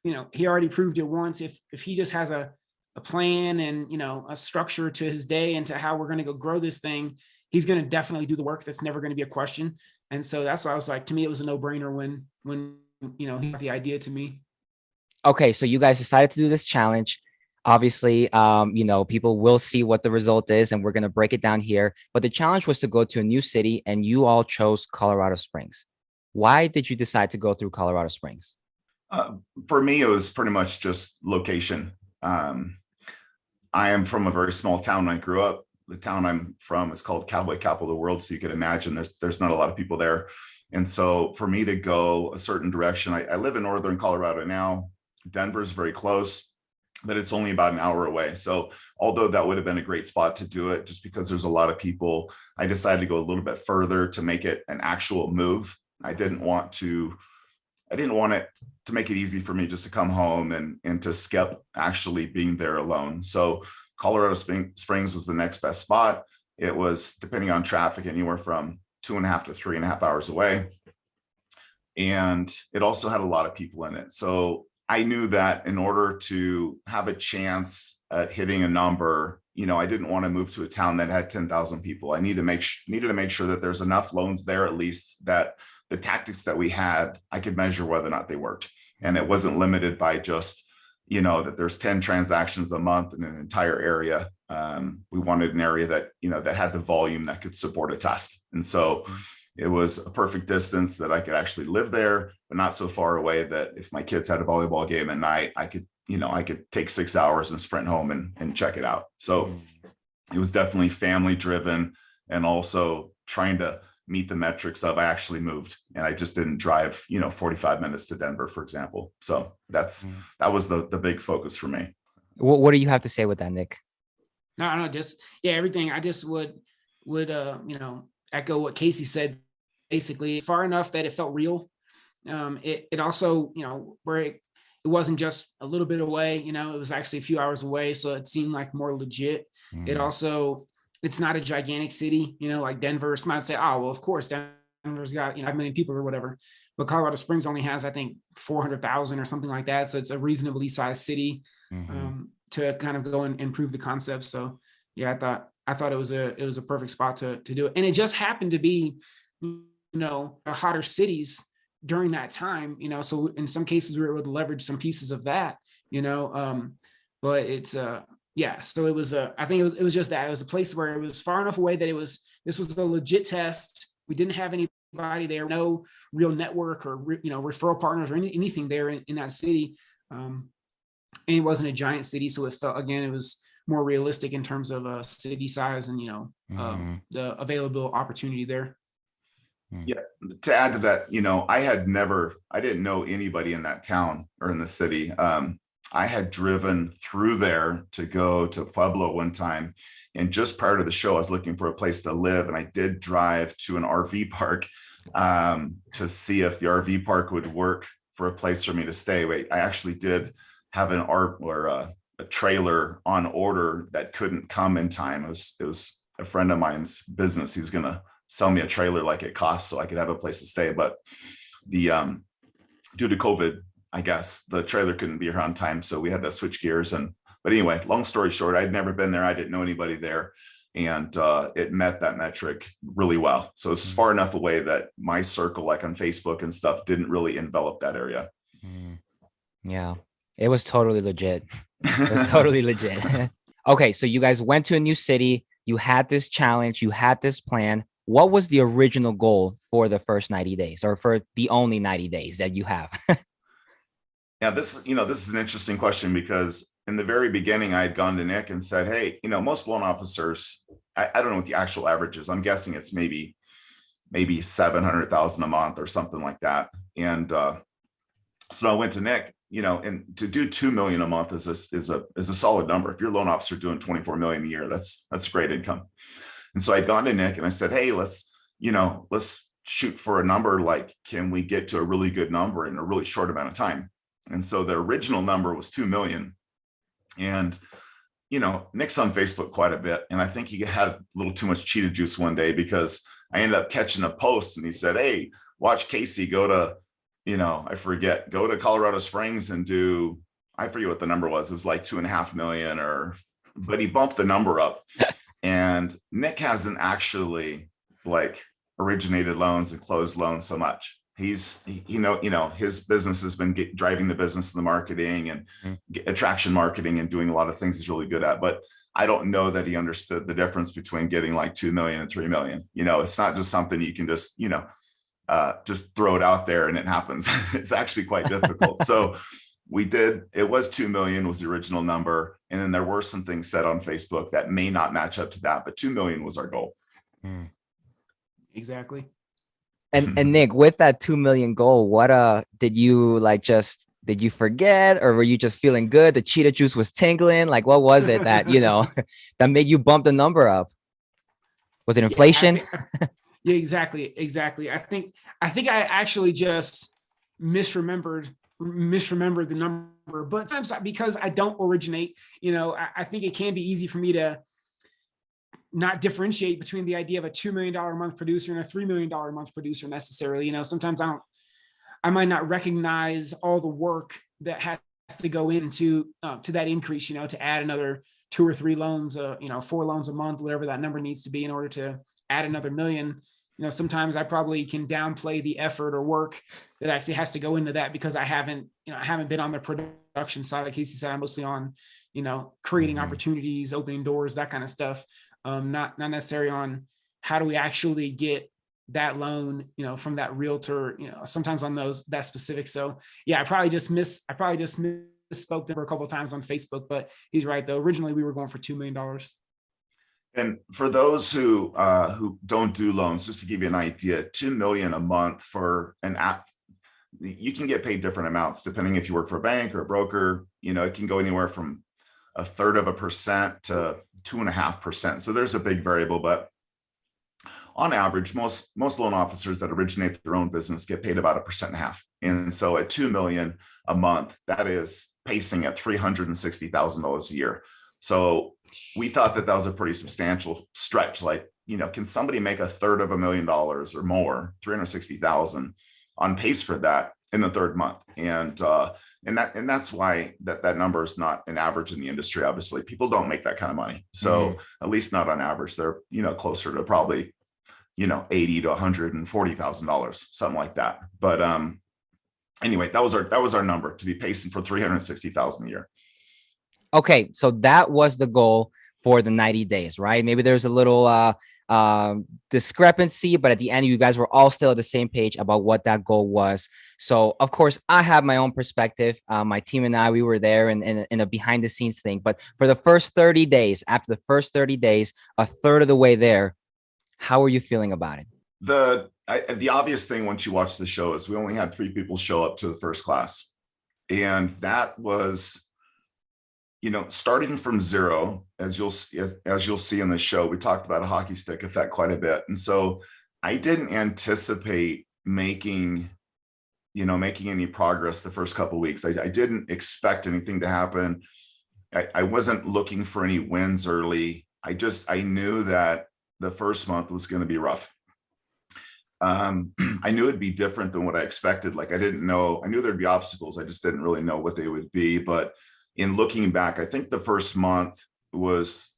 he already proved it once. If he just has a plan and, a structure to his day and to how we're going to go grow this thing, he's going to definitely do the work. That's never going to be a question. And so that's why I was like, to me, it was a no brainer when he got the idea to me. Okay. So you guys decided to do this challenge. Obviously, people will see what the result is, and we're going to break it down here. But the challenge was to go to a new city, and you all chose Colorado Springs. Why did you decide to go through Colorado Springs? For me, it was pretty much just location. I am from a very small town. I grew up. The town I'm from is called Cowboy Capital of the World. So you can imagine there's not a lot of people there. And so for me to go a certain direction, I live in northern Colorado now. Denver's very close, but it's only about an hour away. So although that would have been a great spot to do it, just because there's a lot of people, I decided to go a little bit further to make it an actual move. I didn't want it to make it easy for me just to come home and to skip actually being there alone. So Colorado Springs was the next best spot. It was, depending on traffic, anywhere from 2.5 to 3.5 hours away. And it also had a lot of people in it. So I knew that in order to have a chance at hitting a number, I didn't want to move to a town that had 10,000 people. I needed to make sure that there's enough loans there, at least, that the tactics that we had, I could measure whether or not they worked. And it wasn't limited by just, that there's 10 transactions a month in an entire area. We wanted an area that, that had the volume that could support a test. And so it was a perfect distance that I could actually live there, but not so far away that if my kids had a volleyball game at night, I could take 6 hours and sprint home and check it out. So it was definitely family driven, and also trying to meet the metrics of I actually moved and I just didn't drive, 45 minutes to Denver, for example. So that was the big focus for me. What do you have to say with that, Nick? No, everything. I just would echo what Casey said, basically far enough that it felt real. It also, where it wasn't just a little bit away, it was actually a few hours away. So it seemed like more legit. It also, it's not a gigantic city, like Denver. Some might say, oh, well, of course, Denver's got, 5 million people or whatever. But Colorado Springs only has, I think, 400,000 or something like that. So it's a reasonably sized city to kind of go and improve the concept. So yeah, I thought it was a perfect spot to do it. And it just happened to be, hotter cities during that time, so in some cases we were able to leverage some pieces of that. you know. But it's yeah, so it was I think it was just that it was a place where it was far enough away that this was a legit test. We didn't have anybody there, no real network or referral partners or anything there in that city. And it wasn't a giant city, so it felt, again, it was more realistic in terms of city size and the available opportunity there. Yeah, to add to that, I didn't know anybody in that town or in the city. I had driven through there to go to Pueblo one time, and just prior to the show, I was looking for a place to live, and I did drive to an RV park to see if the RV park would work for a place for me to stay. Wait, I actually did have a trailer on order that couldn't come in time. It was a friend of mine's business. He was going to sell me a trailer like it cost so I could have a place to stay. But the due to COVID, I guess the trailer couldn't be here on time. So we had to switch gears. But anyway, long story short, I'd never been there. I didn't know anybody there. And it met that metric really well. So it's far enough away that my circle, like on Facebook and stuff, didn't really envelop that area. Yeah, it was totally legit. It was totally legit. Okay, so you guys went to a new city. You had this challenge. You had this plan. What was the original goal for the first 90 days or for the only 90 days that you have? Yeah, this is an interesting question, because in the very beginning, I had gone to Nick and said, hey, most loan officers, I don't know what the actual average is. I'm guessing it's maybe 700,000 a month or something like that. And so I went to Nick, and to do 2 million a month is a solid number. If you're a loan officer doing 24 million a year, that's great income. And so I'd gone to Nick and I said, hey, let's shoot for a number. Like, can we get to a really good number in a really short amount of time? And so the original number was 2 million. And, Nick's on Facebook quite a bit. And I think he had a little too much cheetah juice one day, because I ended up catching a post and he said, hey, watch Casey go to, go to Colorado Springs and I forget what the number was. It was like 2.5 million but he bumped the number up. And Nick hasn't actually originated loans and closed loans so much. He's, his business has been driving the business and the marketing and attraction marketing and doing a lot of things he's really good at. But I don't know that he understood the difference between getting like 2 million and 3 million. It's not just something you can just throw it out there and it happens. It's actually quite difficult. So it was 2 million was the original number. And then there were some things said on Facebook that may not match up to that, but 2 million was our goal. Exactly. And Nick, with that 2 million goal, what did you did you forget, or were you just feeling good? The cheetah juice was tingling. Like, what was it that, that made you bump the number up? Was it inflation? Yeah, exactly. I think I actually just misremembered the number, but sometimes because I don't originate, I think it can be easy for me to not differentiate between the idea of a $2 million a month producer and a $3 million a month producer necessarily. Sometimes I might not recognize all the work that has to go into to that increase, to add another 2 or 3 loans, 4 loans a month, whatever that number needs to be in order to add another million. Sometimes I probably can downplay the effort or work that actually has to go into that, because I haven't been on the production side. Like Casey said, I'm mostly on, creating opportunities, opening doors, that kind of stuff. Not necessarily on how do we actually get that loan, from that realtor, sometimes on that specific. So yeah, I probably just misspoke there a couple of times on Facebook, but he's right though. Originally we were going for $2 million. And for those who don't do loans, just to give you an idea, 2 million a month for an app, you can get paid different amounts depending if you work for a bank or a broker. It can go anywhere from 0.33% to 2.5%. So there's a big variable, but on average, most loan officers that originate their own business get paid about 1.5%. And so at 2 million a month, that is pacing at $360,000 a year. So we thought that was a pretty substantial stretch. Can somebody make $350,000 or more, 360,000 on pace for that in the third month? And that's why that number is not an average in the industry. Obviously, people don't make that kind of money. So at least not on average. They're, closer to probably, $80,000 to $140,000, something like that. But anyway, that was our number, to be pacing for 360,000 a year. Okay, so that was the goal for the 90 days, right? Maybe there's a little discrepancy, but at the end, you guys were all still at the same page about what that goal was. So, of course, I have my own perspective. My team and I, we were there in a behind the scenes thing. But for the first 30 days, after the first 30 days, a third of the way there, how are you feeling about it? The obvious thing once you watch the show is we only had 3 people show up to the first class. And that was, starting from zero, as you'll see in the show, we talked about a hockey stick effect quite a bit. And so I didn't anticipate making any progress the first couple of weeks. I didn't expect anything to happen. I wasn't looking for any wins early. I knew that the first month was going to be rough. I knew it'd be different than what I expected. Like I knew there'd be obstacles. I just didn't really know what they would be. But in looking back, I think the first month was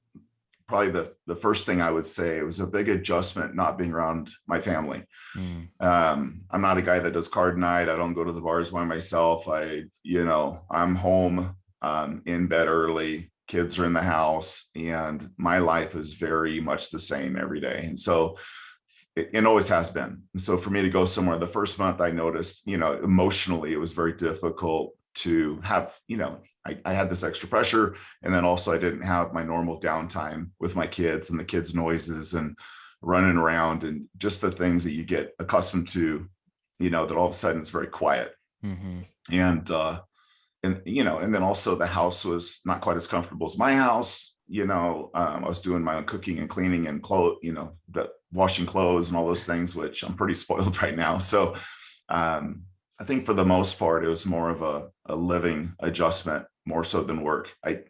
probably the first thing I would say. It was a big adjustment not being around my family. I'm not a guy that does card night. I don't go to the bars by myself. I'm home, in bed early, kids are in the house, and my life is very much the same every day. And so it always has been. And so for me to go somewhere the first month, I noticed, emotionally, it was very difficult to have, I had this extra pressure. And then also I didn't have my normal downtime with my kids and the kids' noises and running around and just the things that you get accustomed to, that all of a sudden it's very quiet. Mm-hmm. And then also the house was not quite as comfortable as my house. I was doing my own cooking and cleaning and washing clothes and all those things, which I'm pretty spoiled right now. So I think for the most part, it was more of a living adjustment, more so than work. I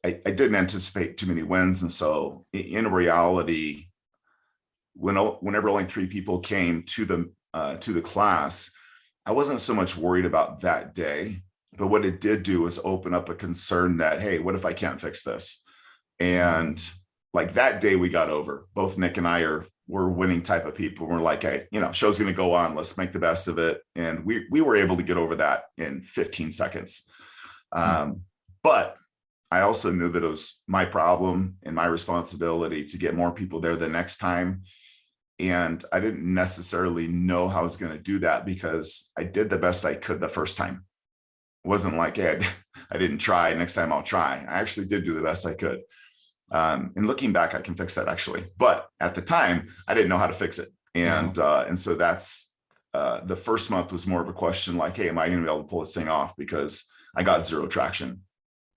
didn't anticipate too many wins. And so in reality, whenever only 3 people came to the class, I wasn't so much worried about that day. But what it did do was open up a concern that, hey, what if I can't fix this? And like that day we got over. Both Nick and I we're winning type of people. We're like, hey, show's going to go on. Let's make the best of it. And we were able to get over that in 15 seconds. But I also knew that it was my problem and my responsibility to get more people there the next time. And I didn't necessarily know how I was going to do that because I did the best I could the first time. It wasn't like, hey, I didn't try. Next time I'll try. I actually did do the best I could. And looking back, I can fix that actually. But at the time, I didn't know how to fix it. And so that's the first month was more of a question like, hey, am I going to be able to pull this thing off? Because I got 0 traction.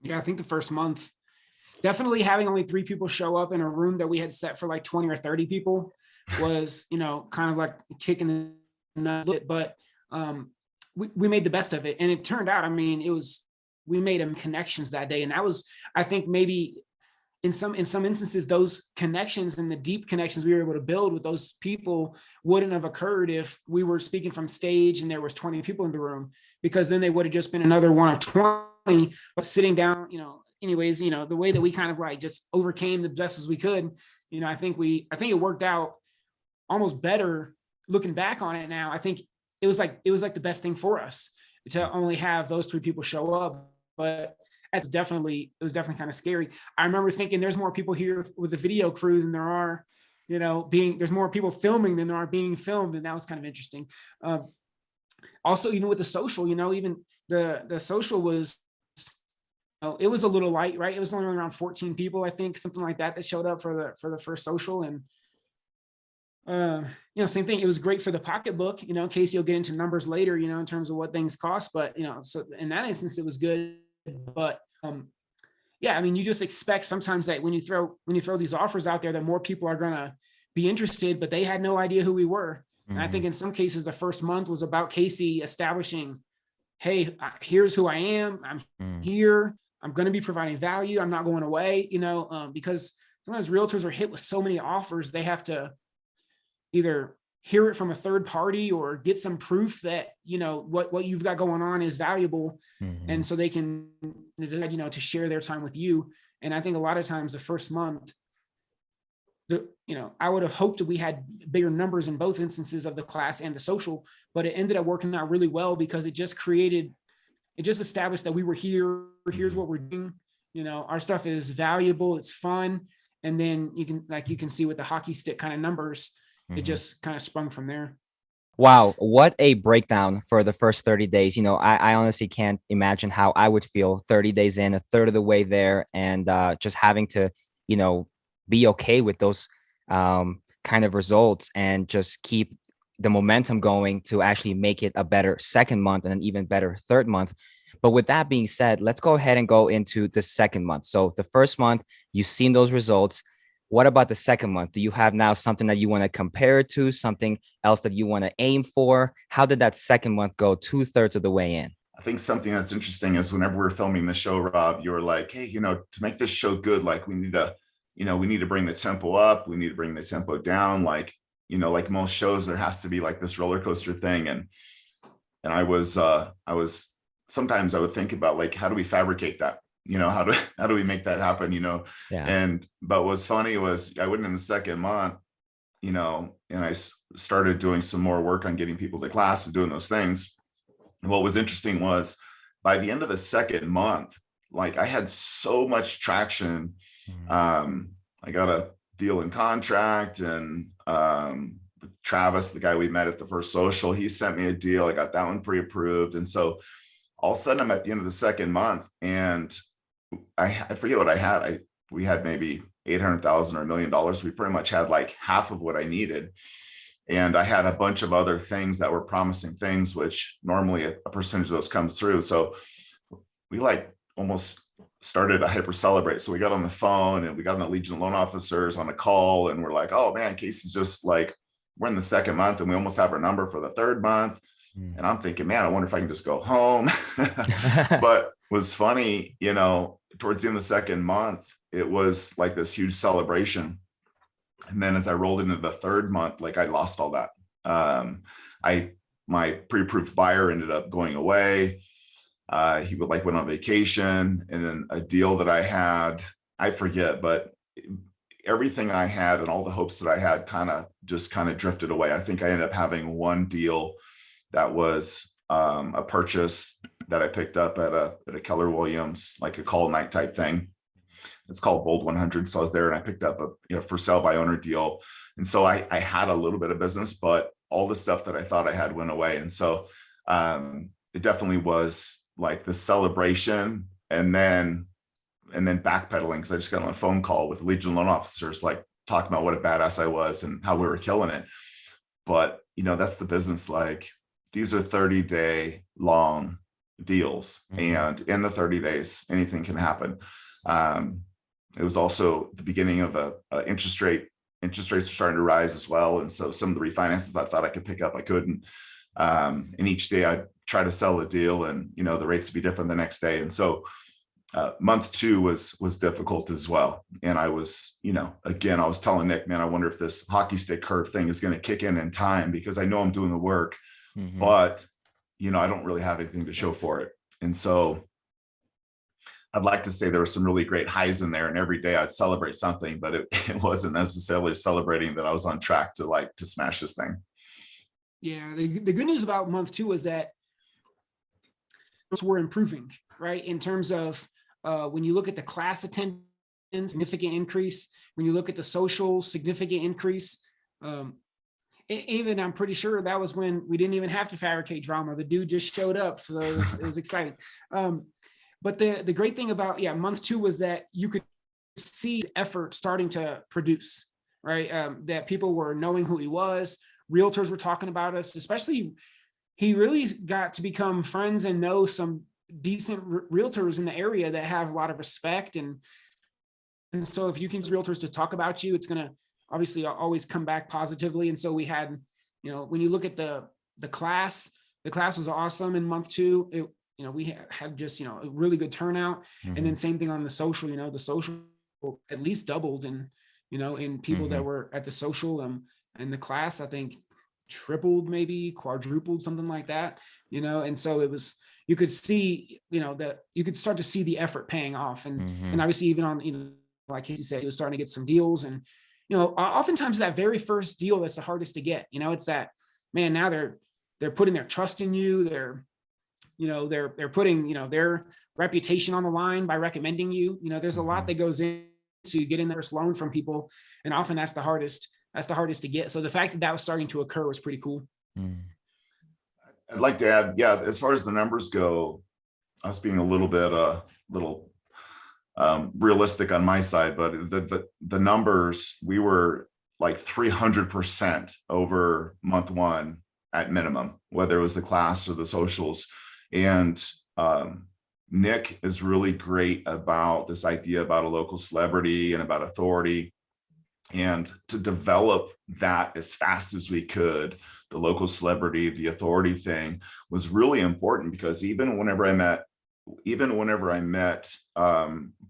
Yeah, I think the first month, definitely having only 3 people show up in a room that we had set for like 20 or 30 people was, kind of like kicking the nut. But we made the best of it. And it turned out, we made connections that day. And that was, I think maybe in some instances, those connections and the deep connections we were able to build with those people wouldn't have occurred if we were speaking from stage and there was 20 people in the room, because then they would have just been another one of 20, but sitting down, anyways, the way that we kind of like just overcame the best as we could, I think it worked out almost better looking back on it now. I think it was like the best thing for us to only have those 3 people show up, but it was definitely kind of scary. I remember thinking there's more people here with the video crew than there are, there's more people filming than there are being filmed. And that was kind of interesting. Also, with the social, even the social was, it was a little light, right? It was only around 14 people, I think, something like that showed up for the first social. And, same thing. It was great for the pocketbook, Casey will get into numbers later, in terms of what things cost, but, so in that instance, it was good. But you just expect sometimes that when you throw these offers out there, that more people are going to be interested, but they had no idea who we were. Mm-hmm. And I think in some cases, the first month was about Casey establishing, hey, here's who I am. I'm here. I'm going to be providing value. I'm not going away, because sometimes realtors are hit with so many offers. They have to either hear it from a third party or get some proof that, what you've got going on is valuable. Mm-hmm. And so they can, to share their time with you. And I think a lot of times the first month, I would have hoped that we had bigger numbers in both instances of the class and the social, but it ended up working out really well because it just established that we were here. Here's what we're doing. Our stuff is valuable. It's fun. And then you can see with the hockey stick kind of numbers, it just kind of sprung from there. Wow, what a breakdown for the first 30 days. I honestly can't imagine how I would feel 30 days in, a third of the way there, and just having to, be okay with those kind of results and just keep the momentum going to actually make it a better second month and an even better third month. But with that being said, let's go ahead and go into the second month. So the first month, you've seen those results. What about the second month? Do you have now something that you want to compare it to, something else that you want to aim for? How did that second month go 2/3 of the way in? I think something that's interesting is whenever we're filming the show, Rob, you were like, hey, to make this show good, like we need to bring the tempo up. We need to bring the tempo down. Like most shows, there has to be like this roller coaster thing. And I was sometimes I would think about like, how do we fabricate that? How do we make that happen? Yeah. But what's funny was I went in the second month, and I started doing some more work on getting people to class and doing those things. And what was interesting was by the end of the second month, like I had so much traction. I got a deal in contract, and Travis, the guy we met at the first social, he sent me a deal. I got that one pre-approved. And so all of a sudden I'm at the end of the second month, and I forget what I had. We had maybe 800,000 or $1 million. We pretty much had like half of what I needed. And I had a bunch of other things that were promising things, which normally a percentage of those comes through. So we like almost started to hyper celebrate. So we got on the phone and we got on the Legion loan officers on a call, and we're like, oh man, Casey's just like, we're in the second month and we almost have our number for the third month. And I'm thinking, man, I wonder if I can just go home. But was funny, towards the end of the second month, it was like this huge celebration. And then as I rolled into the third month, like I lost all that. My pre-approved buyer ended up going away. He went on vacation, and then a deal that I had, I forget, but everything I had and all the hopes that I had kind of drifted away. I think I ended up having one deal that was a purchase that I picked up at a Keller Williams, like a call night type thing. It's called Bold 100. So I was there and I picked up a for sale by owner deal. And so I had a little bit of business, but all the stuff that I thought I had went away. And so it definitely was like the celebration and then backpedaling, because I just got on a phone call with Legion loan officers, like talking about what a badass I was and how we were killing it. But that's the business. Like these are 30-day long deals, and in the 30 days, anything can happen. It was also the beginning of interest rates were starting to rise as well. And so some of the refinances I thought I could pick up, I couldn't. And each day I try to sell a deal, and the rates would be different the next day. And so month 2 was difficult as well. And I was, again, I was telling Nick, man, I wonder if this hockey stick curve thing is going to kick in time, because I know I'm doing the work, but I don't really have anything to show for it. And so I'd like to say there were some really great highs in there, and every day I'd celebrate something, but it wasn't necessarily celebrating that I was on track to smash this thing. Yeah. The good news about month 2 is that we're improving, right? In terms of when you look at the class attendance, significant increase. When you look at the social, significant increase. Even I'm pretty sure that was when we didn't even have to fabricate drama. The dude just showed up. So it was exciting. But the great thing about month 2 was that you could see effort starting to produce, right? That people were knowing who he was. Realtors were talking about us, especially he really got to become friends and know some decent realtors in the area that have a lot of respect. And so if you can get realtors to talk about you, it's going to obviously always come back positively. And so we had, when you look at the class was awesome in month 2. We had just, a really good turnout. And then same thing on the social, the social at least doubled in people that were at the social, and the class, I think tripled, maybe quadrupled, something like that, and so it was, you could see, that you could start to see the effort paying off. And obviously even on, like Casey said, he was starting to get some deals, and oftentimes that very first deal that's the hardest to get. It's that, man, now they're putting their trust in you. They're putting, their reputation on the line by recommending you. There's a lot that goes into getting their first loan from people. And often that's the hardest to get. So the fact that was starting to occur was pretty cool. I'd like to add, as far as the numbers go, I was being a little bit, realistic on my side, but the numbers, we were like 300% over month one at minimum, whether it was the class or the socials. And Nick is really great about this idea about a local celebrity and about authority, and to develop that as fast as we could. The local celebrity, the authority thing was really important, because even whenever I met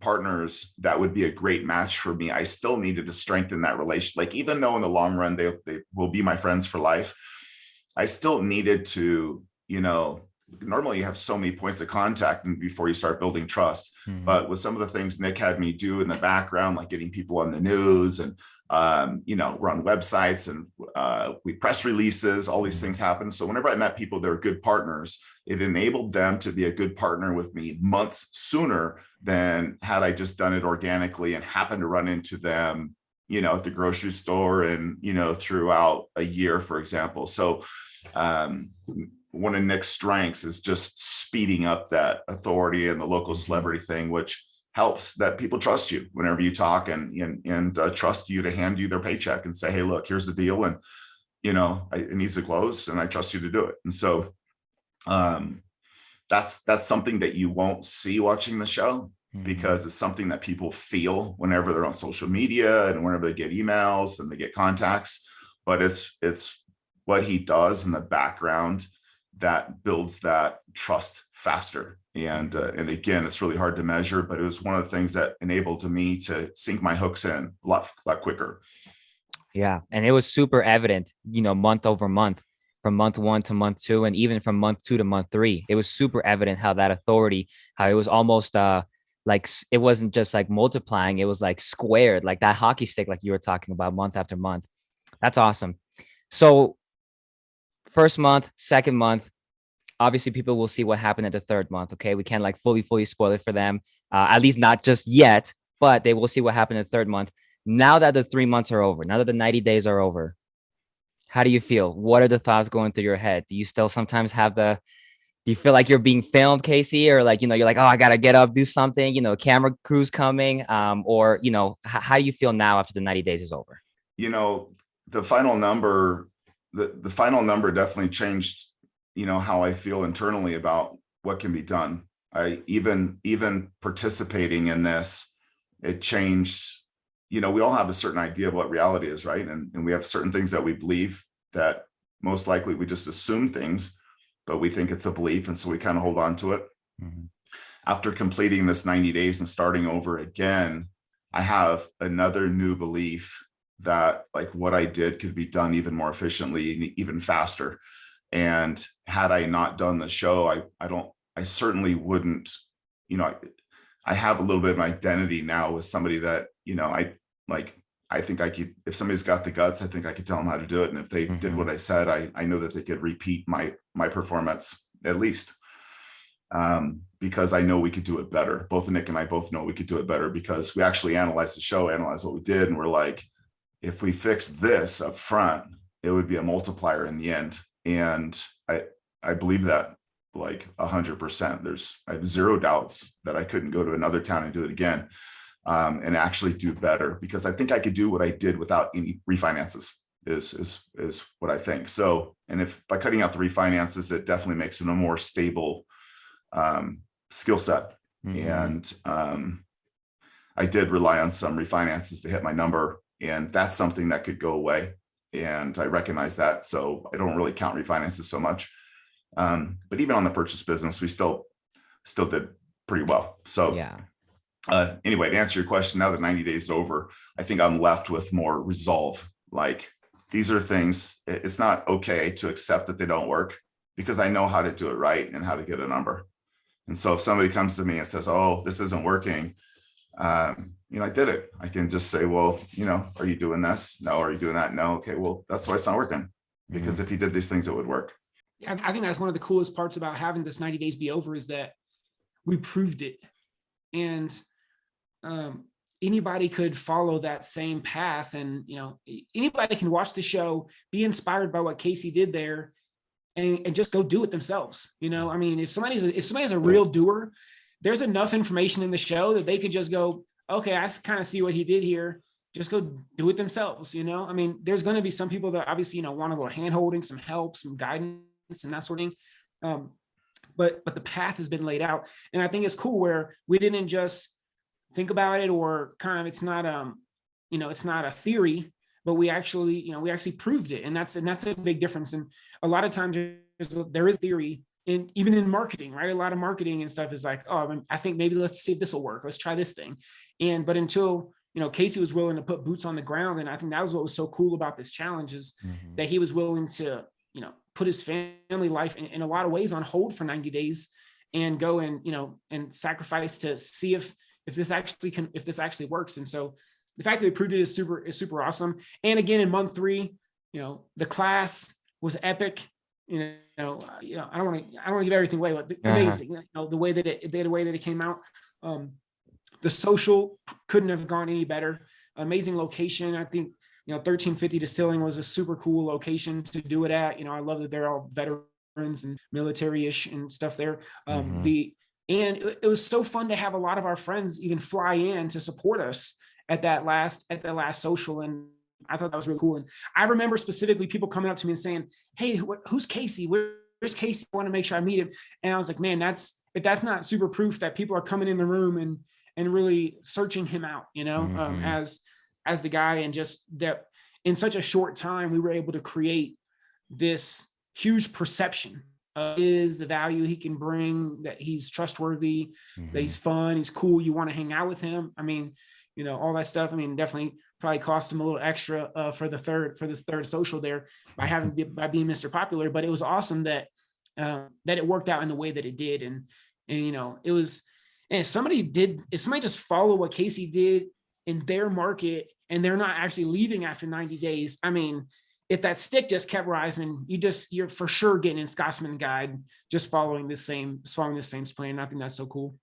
partners that would be a great match for me, I still needed to strengthen that relation. Like, even though in the long run they will be my friends for life, I still needed to, normally you have so many points of contact before you start building trust. But with some of the things Nick had me do in the background, like getting people on the news and run websites and we press releases, all these things happen. So whenever I met people that were good partners, it enabled them to be a good partner with me months sooner than had I just done it organically and happened to run into them, at the grocery store and, throughout a year, for example. So one of Nick's strengths is just speeding up that authority and the local celebrity thing, which helps that people trust you whenever you talk and trust you to hand you their paycheck and say, hey, look, here's the deal. And, it needs to close and I trust you to do it. And so that's something that you won't see watching the show, because it's something that people feel whenever they're on social media and whenever they get emails and they get contacts. But it's what he does in the background that builds that trust faster. And again, it's really hard to measure, but it was one of the things that enabled me to sink my hooks in a lot quicker. Yeah. And it was super evident, month over month, from month one to month two, and even from month 2 to month 3, it was super evident how that authority, how it was almost like, it wasn't just like multiplying, it was like squared, like that hockey stick, like you were talking about, month after month. That's awesome. So first month, second month, obviously people will see what happened at the third month. Okay. We can't like fully spoil it for them. At least not just yet, but they will see what happened in the third month. Now that the 3 months are over, now that the 90 days are over, how do you feel? What are the thoughts going through your head? Do you still sometimes do you feel like you're being filmed, Casey? Or like, you're like, oh, I got to get up, do something, camera crew's coming. Or, how do you feel now after the 90 days is over? The final number, the final number definitely changed, how I feel internally about what can be done. I even participating in this, it changed. We all have a certain idea of what reality is, right? And we have certain things that we believe that most likely we just assume things, but we think it's a belief. And so we kind of hold on to it. After completing this 90 days and starting over again, I have another new belief that like what I did could be done even more efficiently and even faster. And had I not done the show, I certainly wouldn't, I have a little bit of an identity now with somebody that, I think I could, if somebody's got the guts, I think I could tell them how to do it. And if they did what I said, I know that they could repeat my performance at least, because I know we could do it better. Both Nick and I both know we could do it better, because we actually analyzed the show, analyzed what we did. And we're like, if we fix this up front, it would be a multiplier in the end. And I believe that like 100%. I have zero doubts that I couldn't go to another town and do it again, and actually do better, because I think I could do what I did without any refinances is what I think. So, and if by cutting out the refinances, it definitely makes it a more stable skill set. And I did rely on some refinances to hit my number, and that's something that could go away. And I recognize that. So I don't really count refinances so much. But even on the purchase business, we still did pretty well. So yeah. Anyway, to answer your question, now that 90 days is over, I think I'm left with more resolve. Like, these are things, it's not okay to accept that they don't work, because I know how to do it right and how to get a number. And so if somebody comes to me and says, oh, this isn't working, I did it. I can just say, well, are you doing this? No. Are you doing that? No. Okay, well, that's why it's not working. Because if you did these things, it would work. Yeah, I think that's one of the coolest parts about having this 90 days be over is that we proved it. And anybody could follow that same path. And, anybody can watch the show, be inspired by what Casey did there and just go do it themselves. I mean, if somebody's a real doer, there's enough information in the show that they could just go, okay, I kind of see what he did here. Just go do it themselves. I mean, there's going to be some people that obviously, want a little hand holding, some help, some guidance and that sort of thing. But the path has been laid out. And I think it's cool where we didn't just think about it or kind of, it's not a theory, but we actually proved it. And that's a big difference. And a lot of times there is theory even in marketing, right? A lot of marketing and stuff is like, oh, I think maybe let's see if this will work. Let's try this thing. But until, Casey was willing to put boots on the ground. And I think that was what was so cool about this challenge is that he was willing to, put his family life in a lot of ways on hold for 90 days and go and, and sacrifice to see if this actually works. And so the fact that we proved it is super awesome. And again, in month 3, the class was epic. I don't want to give everything away, but amazing. The way that it came out. The social couldn't have gone any better. Amazing location. I think 1350 Distilling was a super cool location to do it at. I love that they're all veterans and military-ish and stuff there. And it was so fun to have a lot of our friends even fly in to support us at that last social. And I thought that was really cool. And I remember specifically people coming up to me and saying, hey, who's Casey? Where's Casey? I want to make sure I meet him. And I was like, man, if that's not super proof that people are coming in the room and really searching him out, as the guy. And just that in such a short time, we were able to create this huge perception of is the value he can bring, that he's trustworthy, that he's fun, he's cool. You want to hang out with him. I mean, all that stuff. I mean, definitely probably cost him a little extra for the third social there by being Mr. Popular, but it was awesome that it worked out in the way that it did. And it was, and if somebody just follow what Casey did in their market and they're not actually leaving after 90 days, I mean, if that stick just kept rising, you're for sure getting in Scotsman Guide, just following this same plan. I think that's so cool.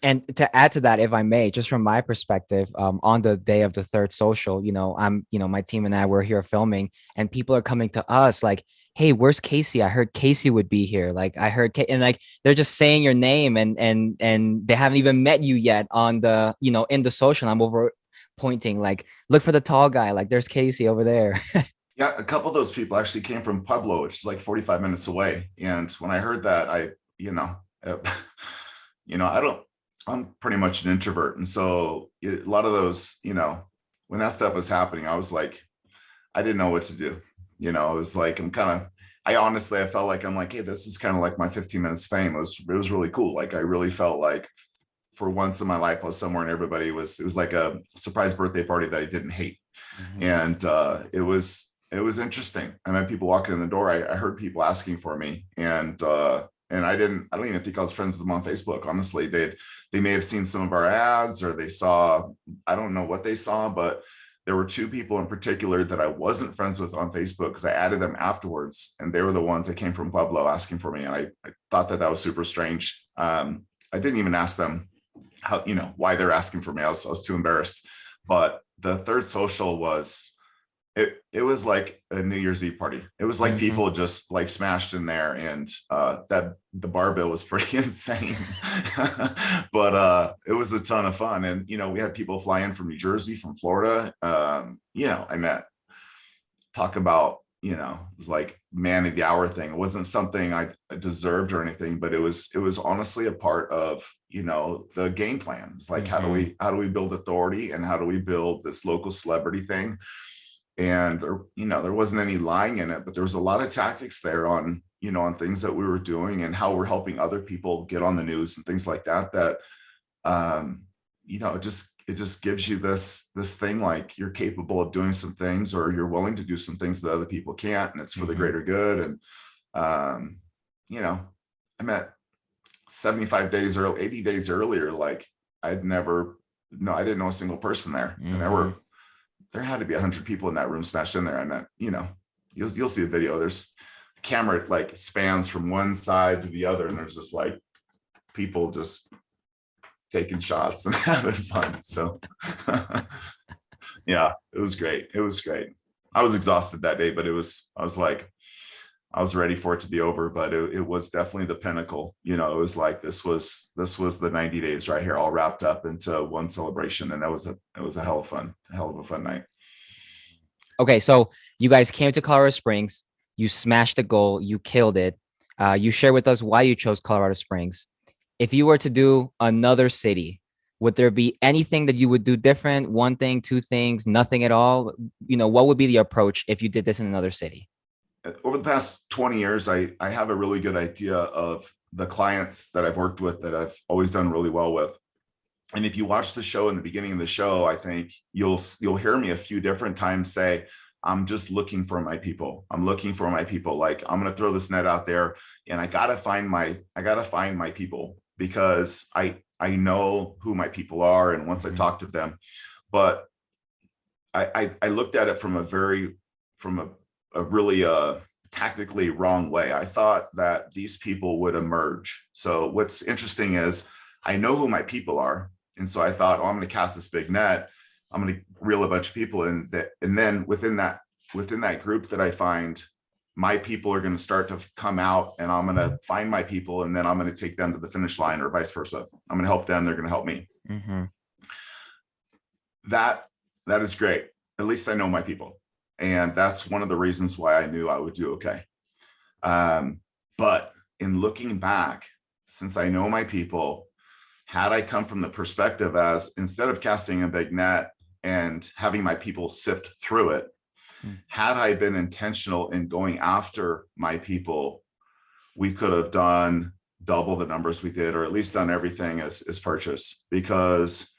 And to add to that, if I may, just from my perspective, on the day of the third social, my team and I were here filming and people are coming to us like, hey, where's Casey? I heard Casey would be here. Like I heard, and like, they're just saying your name and they haven't even met you yet on the, in the social. I'm over pointing like, look for the tall guy. Like there's Casey over there. Yeah. A couple of those people actually came from Pueblo, which is like 45 minutes away. And when I heard that, I'm pretty much an introvert. And so a lot of those, when that stuff was happening, I was like, I didn't know what to do. It was like, I felt like I'm like, hey, this is kind of like my 15 minutes fame. It was really cool. Like, I really felt like for once in my life, I was somewhere and it was like a surprise birthday party that I didn't hate. And it was interesting. I met people walking in the door. I heard people asking for me and I don't even think I was friends with them on Facebook. Honestly, they may have seen some of our ads or they saw, I don't know what they saw, but there were 2 people in particular that I wasn't friends with on Facebook because I added them afterwards. And they were the ones that came from Pueblo asking for me. And I thought that was super strange. I didn't even ask them how, why they're asking for me. I was too embarrassed. But the third social was, it was like a New Year's Eve party. It was like people just like smashed in there, and that the bar bill was pretty insane. But it was a ton of fun. And we had people fly in from New Jersey, from Florida. I met, talk about, it was like man of the hour thing. It wasn't something I deserved or anything, but it was honestly a part of the game plan. It's like how do we build authority and how do we build this local celebrity thing? And there wasn't any lying in it, but there was a lot of tactics there on things that we were doing and how we're helping other people get on the news and things like that it just gives you this thing like you're capable of doing some things, or you're willing to do some things that other people can't, and it's for the greater good. And I met 75 days or 80 days earlier, like I'd never no, I didn't know a single person there. And there had to be 100 people in that room smashed in there. And that, you'll see the video. There's a camera, like spans from one side to the other. And there's just like people just taking shots and having fun. So yeah, it was great. It was great. I was exhausted that day, but I was ready for it to be over, but it was definitely the pinnacle. It was like, this was the 90 days right here, all wrapped up into one celebration. And it was a hell of a fun night. Okay. So you guys came to Colorado Springs, you smashed the goal, you killed it. You share with us why you chose Colorado Springs. If you were to do another city, would there be anything that you would do different? One thing, two things, nothing at all? What would be the approach if you did this in another city? Over the past 20 years, I have a really good idea of the clients that I've worked with that I've always done really well with. And if you watch the show, in the beginning of the show, I think you'll hear me a few different times say, I'm just looking for my people. I'm looking for my people. Like, I'm going to throw this net out there and I got to find my people, because I know who my people are. And once I talk to them, but I looked at it from a really tactically wrong way. I thought that these people would emerge. So what's interesting is I know who my people are. And so I thought, I'm going to cast this big net. I'm going to reel a bunch of people in that. And then within that group that I find, my people are going to start to come out, and I'm going to find my people, and then I'm going to take them to the finish line, or vice versa. I'm going to help them. They're going to help me. That is great. At least I know my people. And that's one of the reasons why I knew I would do okay. But in looking back, since I know my people, had I come from the perspective as, instead of casting a big net and having my people sift through it, had I been intentional in going after my people, we could have done double the numbers we did, or at least done everything as purchase. Because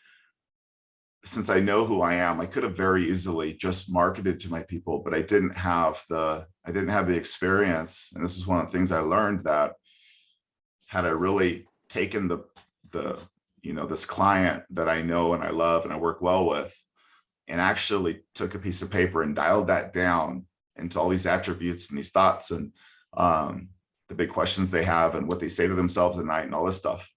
since I know who I am, I could have very easily just marketed to my people, but I didn't have the experience. And this is one of the things I learned, that had I really taken this client that I know and I love and I work well with, and actually took a piece of paper and dialed that down into all these attributes and these thoughts and the big questions they have and what they say to themselves at night and all this stuff.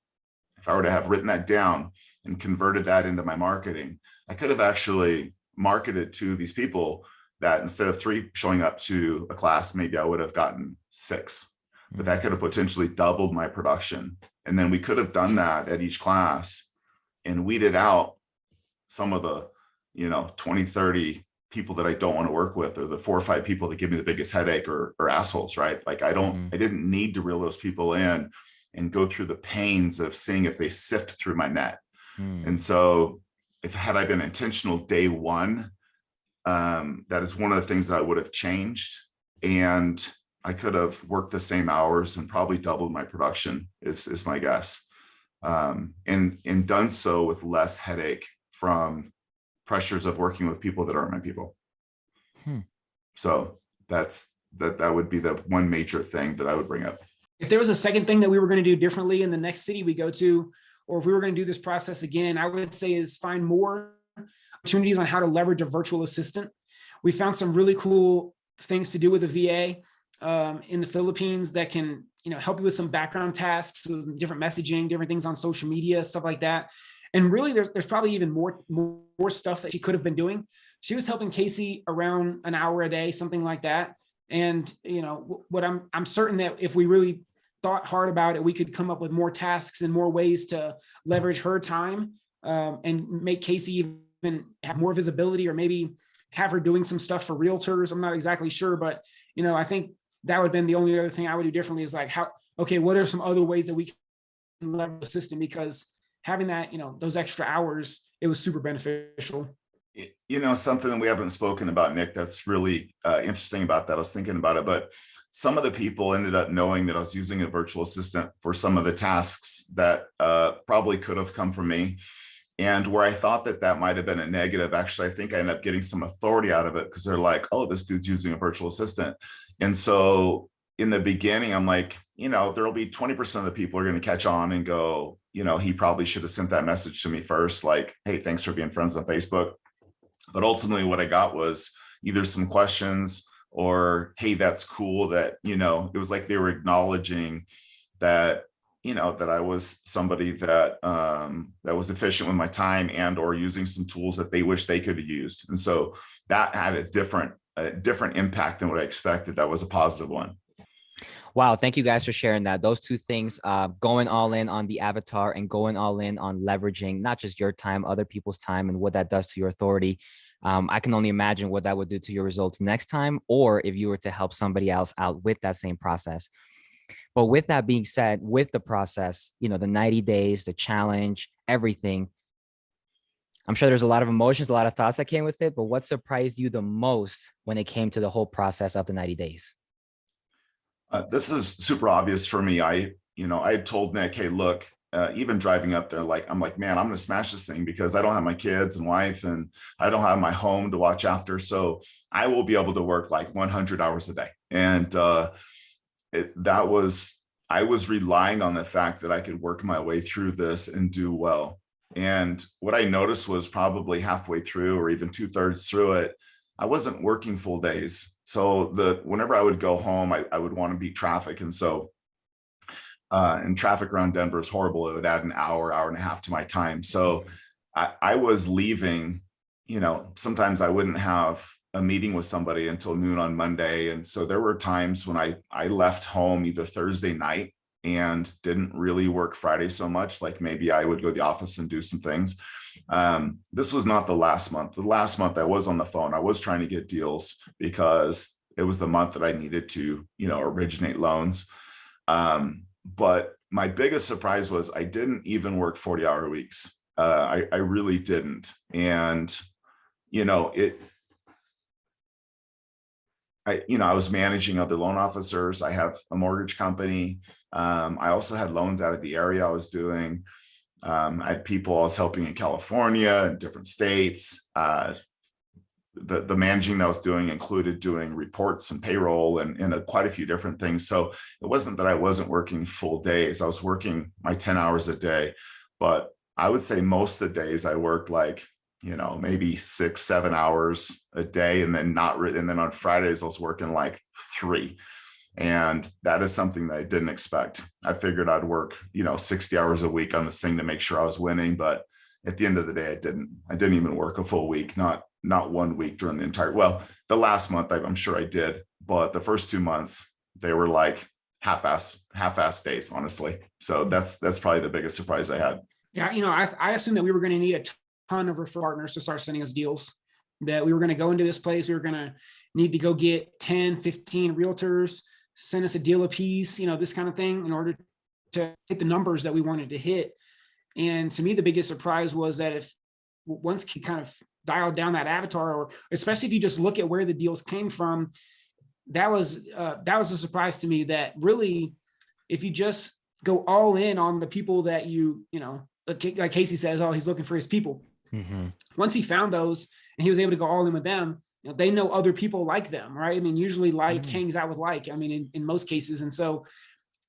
If I were to have written that down and converted that into my marketing, I could have actually marketed to these people that instead of 3 showing up to a class, maybe I would have gotten 6, but that could have potentially doubled my production. And then we could have done that at each class and weeded out some of the 20, 30 people that I don't want to work with, or the 4 or 5 people that give me the biggest headache or assholes, right? Like I didn't need to reel those people in and go through the pains of seeing if they sift through my net. And so had I been intentional day one, that is one of the things that I would have changed. And I could have worked the same hours and probably doubled my production is my guess. And done so with less headache from pressures of working with people that aren't my people. So that would be the one major thing that I would bring up. If there was a second thing that we were going to do differently in the next city we go to, or if we were going to do this process again, I would say is find more opportunities on how to leverage a virtual assistant. We found some really cool things to do with the VA in the Philippines that can, help you with some background tasks, with different messaging, different things on social media, stuff like that. And really, there's probably even more stuff that she could have been doing. She was helping Casey around an hour a day, something like that. And what I'm certain that if we really thought hard about it, we could come up with more tasks and more ways to leverage her time and make Casey even have more visibility, or maybe have her doing some stuff for realtors. I'm not exactly sure, but I think that would have been the only other thing I would do differently, is like, what are some other ways that we can leverage the system? Because having that, those extra hours, it was super beneficial. Something that we haven't spoken about, Nick, that's really interesting about that. I was thinking about it, but some of the people ended up knowing that I was using a virtual assistant for some of the tasks that probably could have come from me. And where I thought that might have been a negative, actually, I think I ended up getting some authority out of it, because they're like, oh, this dude's using a virtual assistant. And so in the beginning, I'm like, there'll be 20% of the people are going to catch on and go, he probably should have sent that message to me first, like, hey, thanks for being friends on Facebook. But ultimately what I got was either some questions or, hey, that's cool that, it was like they were acknowledging that, that I was somebody that that was efficient with my time and or using some tools that they wish they could have used. And so that had a different impact than what I expected. That was a positive one. Wow. Thank you guys for sharing that. Those two things, going all in on the avatar and going all in on leveraging not just your time, other people's time, and what that does to your authority. I can only imagine what that would do to your results next time, or if you were to help somebody else out with that same process. But with that being said, with the process, the 90 days, the challenge, everything, I'm sure there's a lot of emotions, a lot of thoughts that came with it, but what surprised you the most when it came to the whole process of the 90 days? This is super obvious for me. I had told Nick, hey, look, even driving up there, I'm like, man, I'm going to smash this thing because I don't have my kids and wife and I don't have my home to watch after. So I will be able to work like 100 hours a day. And I was relying on the fact that I could work my way through this and do well. And what I noticed was probably halfway through or even 2/3 through it, I wasn't working full days. So whenever I would go home, I would want to beat traffic. And so, and traffic around Denver is horrible. It would add an hour and a half to my time. So I was leaving, sometimes I wouldn't have a meeting with somebody until noon on Monday. And so there were times when I left home either Thursday night and didn't really work Friday so much. Like maybe I would go to the office and do some things. This was not the last month. The last month I was on the phone. I was trying to get deals because it was the month that I needed to, originate loans. But my biggest surprise was I didn't even work 40-hour weeks. I really didn't. And, I was managing other loan officers. I have a mortgage company. I also had loans out of the area I was doing. I had people I was helping in California and different states. The managing that I was doing included doing reports and payroll and quite a few different things. So it wasn't that I wasn't working full days. I was working my 10 hours a day, but I would say most of the days I worked like, maybe 6-7 hours a day. And then and then on Fridays, I was working like 3. And that is something that I didn't expect. I figured I'd work, 60 hours a week on this thing to make sure I was winning. But at the end of the day, I didn't even work a full week, not 1 week during the last month, I'm sure I did. But the first 2 months, they were like half-ass days, honestly. So that's probably the biggest surprise I had. Yeah. I assumed that we were going to need a ton of referral partners to start sending us deals, that we were going to go into this place. We were going to need to go get 10, 15 realtors, send us a deal a piece, this kind of thing in order to hit the numbers that we wanted to hit. And to me, the biggest surprise was that once you kind of dialed down that avatar, or especially if you just look at where the deals came from, that was a surprise to me, that really, if you just go all in on the people that like Casey says, oh, he's looking for his people. Mm-hmm. Once he found those and he was able to go all in with them, they know other people like them, right? I mean, usually like hangs out with like, in most cases. And so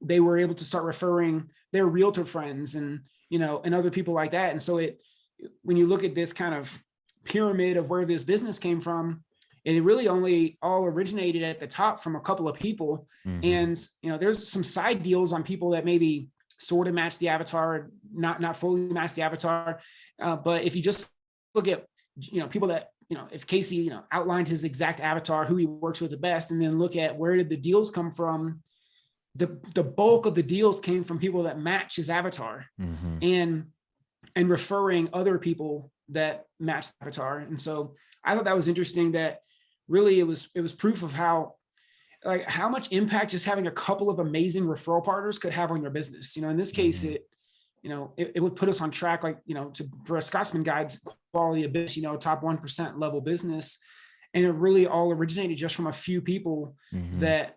they were able to start referring their realtor friends and other people like that. And so when you look at this kind of pyramid of where this business came from, it really only all originated at the top from a couple of people. Mm-hmm. And, there's some side deals on people that maybe sort of match the avatar, not fully match the avatar. But if you just look at, people that, if Casey, outlined his exact avatar, who he works with the best, and then look at where did the deals come from, the bulk of the deals came from people that match his avatar. Mm-hmm. and referring other people that match the avatar. And so I thought that was interesting, that really it was proof of how much impact just having a couple of amazing referral partners could have on your business. In this case, it would put us on track, for a Scotsman Guide's quality of business, top 1% level business. And it really all originated just from a few people that,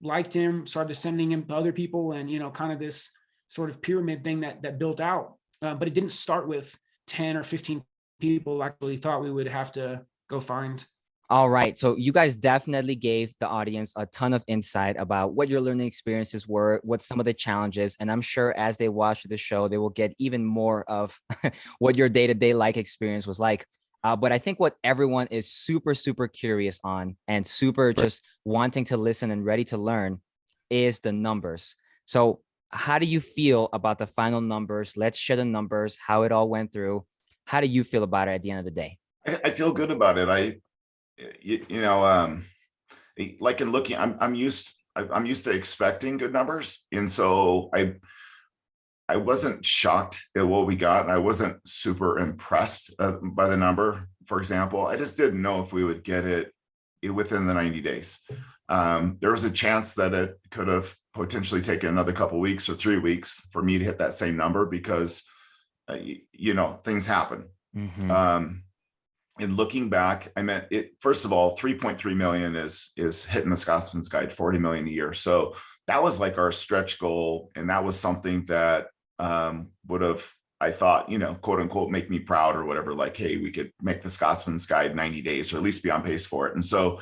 liked him, started sending him to other people, and, kind of this sort of pyramid thing that built out. But it didn't start with 10 or 15 people like we thought we would have to go find. All right. So you guys definitely gave the audience a ton of insight about what your learning experiences were, what some of the challenges, and I'm sure as they watch the show, they will get even more of what your day-to-day like experience was like. But I think what everyone is super, super curious on and super just wanting to listen and ready to learn is the numbers. So how do you feel about the final numbers? Let's share the numbers, how it all went through. How do you feel about it at the end of the day? I feel good about it. Like in looking, I'm used to expecting good numbers, and so I wasn't shocked at what we got, and I wasn't super impressed by the number. For example, I just didn't know if we would get it within the 90 days. There was a chance that it could have potentially taken another couple of weeks or 3 weeks for me to hit that same number because, things happen. And looking back, I meant it. First of all, 3.3 million is hitting the Scotsman's Guide, 40 million a year. So that was like our stretch goal, and that was something that would have, I thought, quote unquote, make me proud or whatever. Like, hey, we could make the Scotsman's Guide 90 days, or at least be on pace for it. And so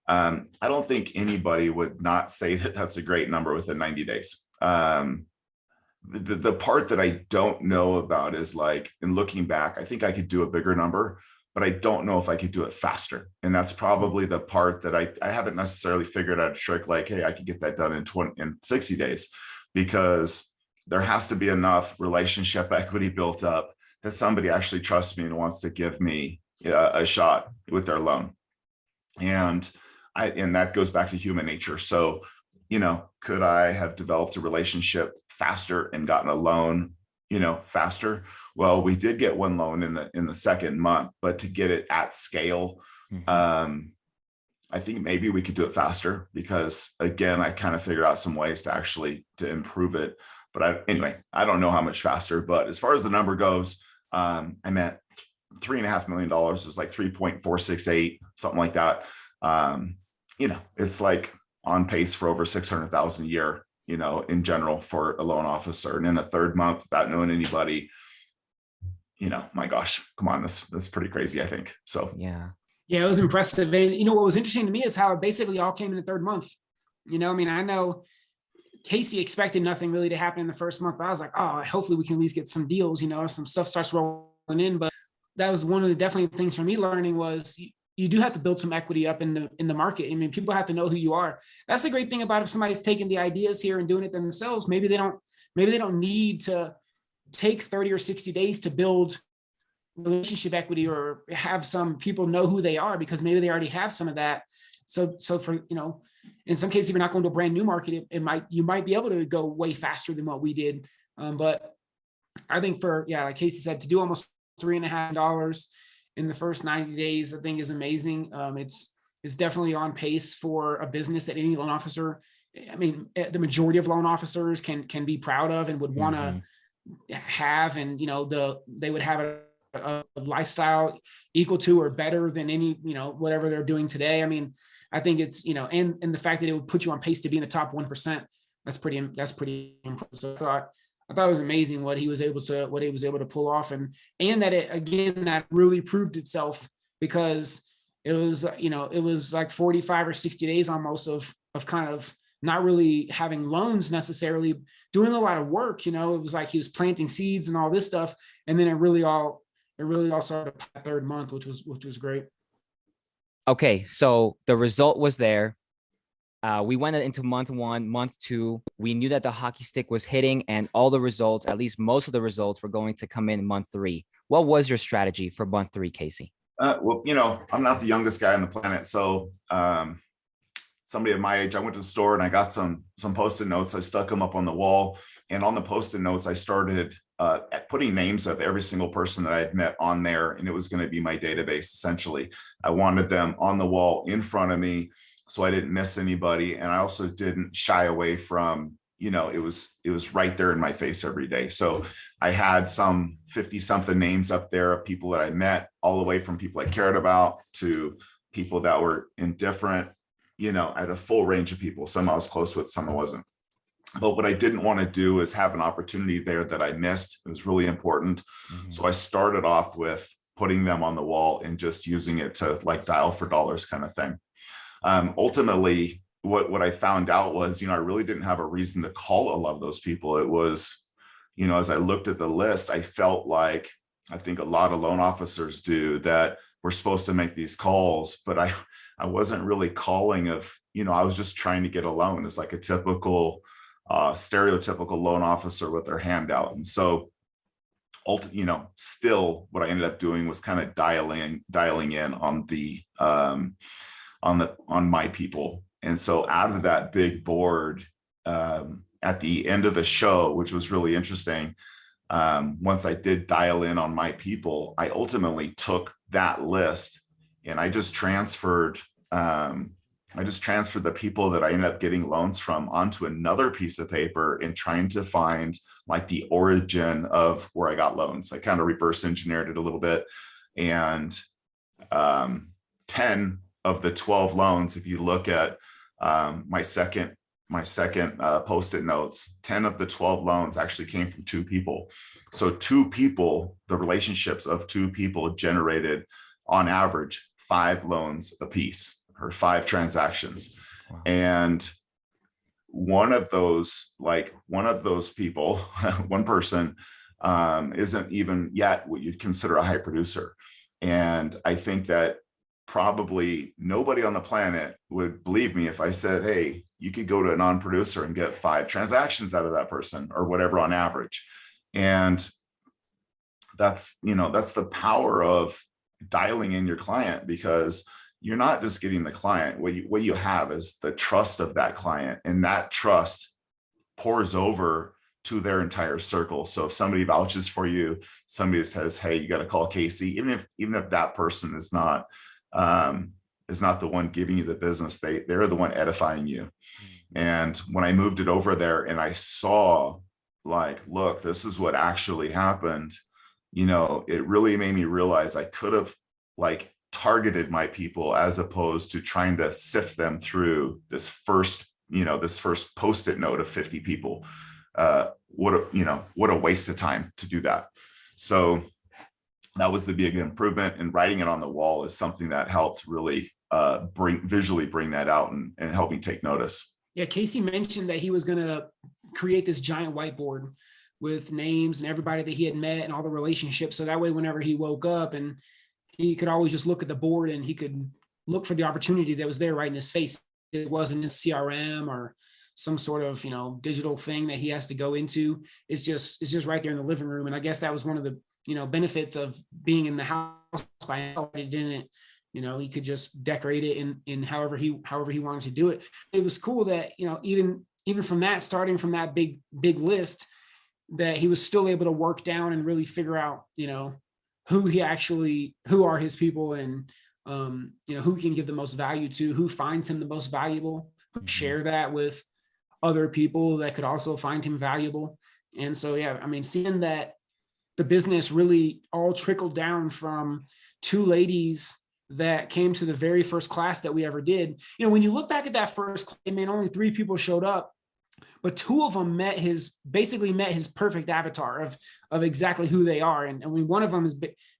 I don't think anybody would not say that that's a great number within 90 days. The part that I don't know about is, like, in looking back, I think I could do a bigger number, but I don't know if I could do it faster. And that's probably the part that I haven't necessarily figured out a trick, like, hey, I could get that done in 60 days, because there has to be enough relationship equity built up that somebody actually trusts me and wants to give me a shot with their loan. And that goes back to human nature. So, could I have developed a relationship faster and gotten a loan, faster? Well, we did get one loan in the second month, but to get it at scale, I think maybe we could do it faster, because again, I kind of figured out some ways to improve it. But anyway, I don't know how much faster, but as far as the number goes, I meant $3.5 million is like 3.468, something like that. It's like on pace for over 600,000 a year, in general for a loan officer. And in the third month, without knowing anybody, my gosh, come on, that's pretty crazy, I think. So yeah, it was impressive. And what was interesting to me is how it basically all came in the third month. I know Casey expected nothing really to happen in the first month, but I was like, oh, hopefully we can at least get some deals, some stuff starts rolling in. But that was one of the definitely things for me learning was you do have to build some equity up in the market. I mean, people have to know who you are. That's the great thing about if somebody's taking the ideas here and doing it themselves. Maybe they don't need to take 30 or 60 days to build relationship equity or have some people know who they are, because maybe they already have some of that. So for, in some cases, if you're not going to a brand new market, you might be able to go way faster than what we did. But I think like Casey said, to do almost $3.5 in the first 90 days, I think is amazing. It's definitely on pace for a business that any loan officer, I mean, the majority of loan officers can be proud of and would want to have, and, they would have a lifestyle equal to or better than any, whatever they're doing today. I mean, I think it's, and the fact that it would put you on pace to be in the top 1%, that's pretty impressive. I thought it was amazing what he was able to pull off, and that really proved itself, because it was, it was like 45 or 60 days almost of kind of not really having loans necessarily, doing a lot of work. It was like he was planting seeds and all this stuff, and then it really all started the third month, which was great. Okay, so the result was there. We went into month one, month two. We knew that the hockey stick was hitting, and all the results, at least most of the results, were going to come in month three. What was your strategy for month three, Casey? Well, I'm not the youngest guy on the planet, so somebody at my age, I went to the store and I got some Post-it notes. I stuck them up on the wall, and on the Post-it notes, I started putting names of every single person that I had met on there, and it was going to be my database. Essentially, I wanted them on the wall in front of me, so I didn't miss anybody, and I also didn't shy away from, it was right there in my face every day. So I had some 50-something names up there of people that I met, all the way from people I cared about to people that were indifferent. I had a full range of people. Some I was close with, some I wasn't. But what I didn't want to do is have an opportunity there that I missed. It was really important. So I started off with putting them on the wall and just using it to like dial for dollars kind of thing. Ultimately, what I found out was, I really didn't have a reason to call a lot of those people. It was, as I looked at the list, I felt like, I think a lot of loan officers do, that we're supposed to make these calls, but I wasn't really calling I was just trying to get a loan. It's like a typical stereotypical loan officer with their hand out. And so, still what I ended up doing was kind of dialing in on my people. And so out of that big board, at the end of the show, which was really interesting, once I did dial in on my people, I ultimately took that list and I just transferred the people that I ended up getting loans from onto another piece of paper and trying to find like the origin of where I got loans. I kind of reverse engineered it a little bit. And 10 of the 12 loans, if you look at my second post-it notes, 10 of the 12 loans actually came from 2 people. So 2 people, the relationships of 2 people generated on average 5 loans apiece, or 5 transactions. Wow. And one of those people, one person, isn't even yet what you'd consider a high producer. And I think that probably nobody on the planet would believe me if I said, hey, you could go to a non-producer and get 5 transactions out of that person or whatever on average. And that's the power of dialing in your client, because you're not just getting the client. What you have is the trust of that client, and that trust pours over to their entire circle. So if somebody vouches for you, somebody says, hey, you got to call Casey, even if that person is not the one giving you the business, they're the one edifying you. And when I moved it over there and I saw, like, look, this is what actually happened, it really made me realize I could have like targeted my people as opposed to trying to sift them through this first post-it note of 50 people. What a waste of time to do that. So that was the big improvement, and writing it on the wall is something that helped really visually bring that out and help me take notice. Yeah, Casey mentioned that he was going to create this giant whiteboard with names and everybody that he had met and all the relationships. So that way, whenever he woke up, and he could always just look at the board and he could look for the opportunity that was there right in his face. It wasn't his CRM or some sort of, digital thing that he has to go into. It's just right there in the living room. And I guess that was one of the, benefits of being in the house by himself. It didn't, he could just decorate it in however he wanted to do it. It was cool that, even from that, starting from that big list, that he was still able to work down and really figure out, who are his people, and who can give the most value to, who finds him the most valuable, who share that with other people that could also find him valuable. And so, yeah, seeing that the business really all trickled down from 2 ladies that came to the very first class that we ever did. When you look back at that first class, only 3 people showed up, but 2 of them basically met his perfect avatar of exactly who they are. And one of them is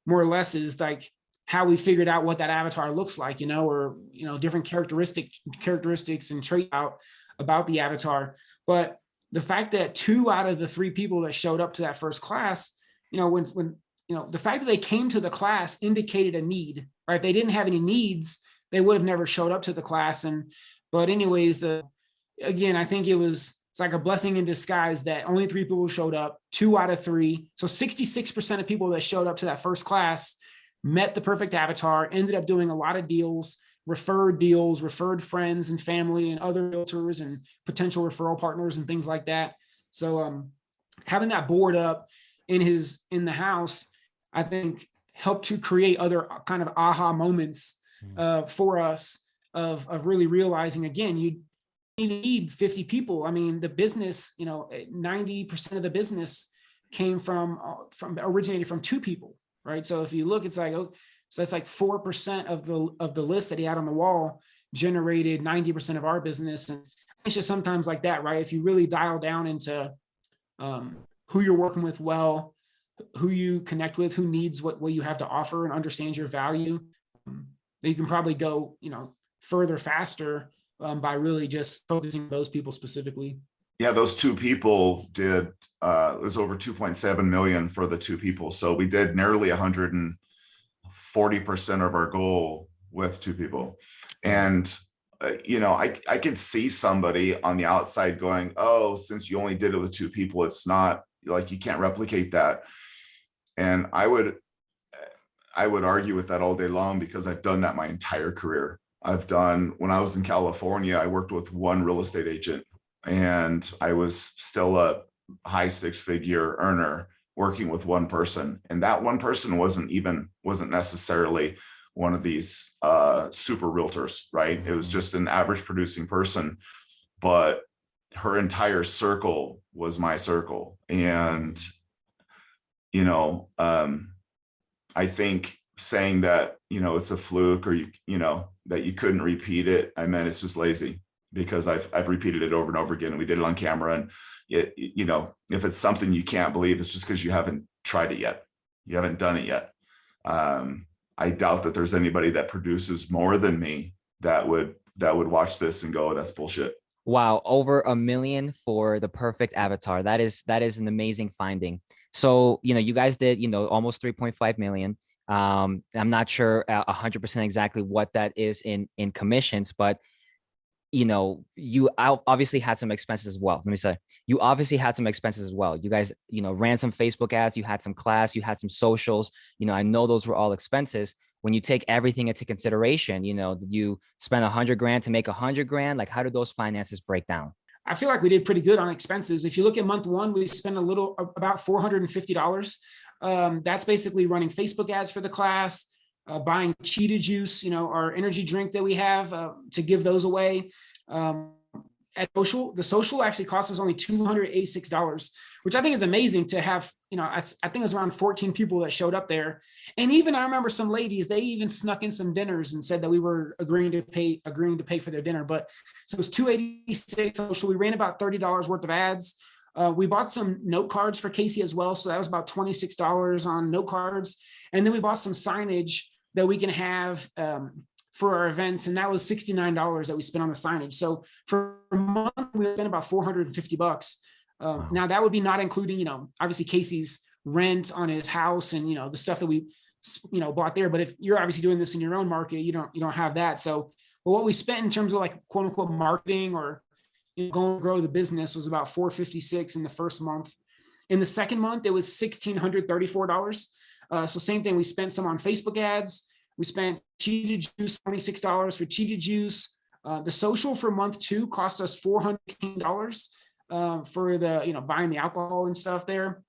more or less is like how we figured out what that avatar looks like, or different characteristics and traits about the avatar. But the fact that 2 out of the 3 people that showed up to that first class, when the fact that they came to the class indicated a need, right? If they didn't have any needs, they would have never showed up to the class. But anyways, again, I think it's like a blessing in disguise that only 3 people showed up, 2 out of 3. So 66% of people that showed up to that first class met the perfect avatar, ended up doing a lot of deals, referred friends and family and other realtors and potential referral partners and things like that. So having that board up in the house, I think helped to create other kind of aha moments for us of really realizing, again, you need 50 people. The business, 90% of the business came originated from 2 people, right? So if you look, it's like, so that's like 4% of the list that he had on the wall generated 90% of our business. And it's just sometimes like that, right? If you really dial down into who you're working with well, who you connect with, who needs what you have to offer and understands your value, that you can probably go, further faster by really just focusing on those people specifically. Yeah, those two people did, it was over 2.7 million for the two people. So we did nearly 140% of our goal with two people. And, I could see somebody on the outside going, oh, since you only did it with two people, it's not like you can't replicate that. And I would argue with that all day long, because I've done that my entire career. When I was in California, I worked with one real estate agent, and I was still a high six-figure earner working with one person. And that one person wasn't necessarily one of these super realtors, right? It was just an average producing person, but her entire circle was my circle. And, I think saying that, it's a fluke, or that you couldn't repeat it, I meant it's just lazy, because I've repeated it over and over again, and we did it on camera. And if it's something you can't believe, it's just because you haven't tried it yet. You haven't done it yet. I doubt that there's anybody that produces more than me that would watch this and go, that's bullshit. Wow, over 1 million for the perfect avatar. That is an amazing finding. So, you guys did, almost 3.5 million. I'm not sure 100% exactly what that is in commissions, but you obviously had some expenses as well. Let me say, you obviously had some expenses as well. You guys, ran some Facebook ads, you had some class, you had some socials. I know those were all expenses. When you take everything into consideration, did you spend 100 grand to make 100 grand? Like, how did those finances break down? I feel like we did pretty good on expenses. If you look at month one, we spent about $450. That's basically running Facebook ads for the class, buying Cheetah Juice, our energy drink that we have, to give those away. The social actually cost us only $286, which I think is amazing to have. I think it was around 14 people that showed up there. And even I remember some ladies, they even snuck in some dinners and said that we were agreeing to pay for their dinner. But so it was $286 social. We ran about $30 worth of ads. We bought some note cards for Casey as well. So that was about $26 on note cards. And then we bought some signage that we can have for our events. And that was $69 that we spent on the signage. So for a month, we spent about $450. Wow. Now that would be not including, obviously Casey's rent on his house and, the stuff that we, bought there. But if you're obviously doing this in your own market, you don't have that. So, but what we spent in terms of like quote unquote marketing or going to grow the business was about $456 in the first month. In the second month, it was $1,634. So same thing. We spent some on Facebook ads. We spent Cheetah Juice, $26 for Cheetah Juice. The social for month two cost us $416 for the, buying the alcohol and stuff there.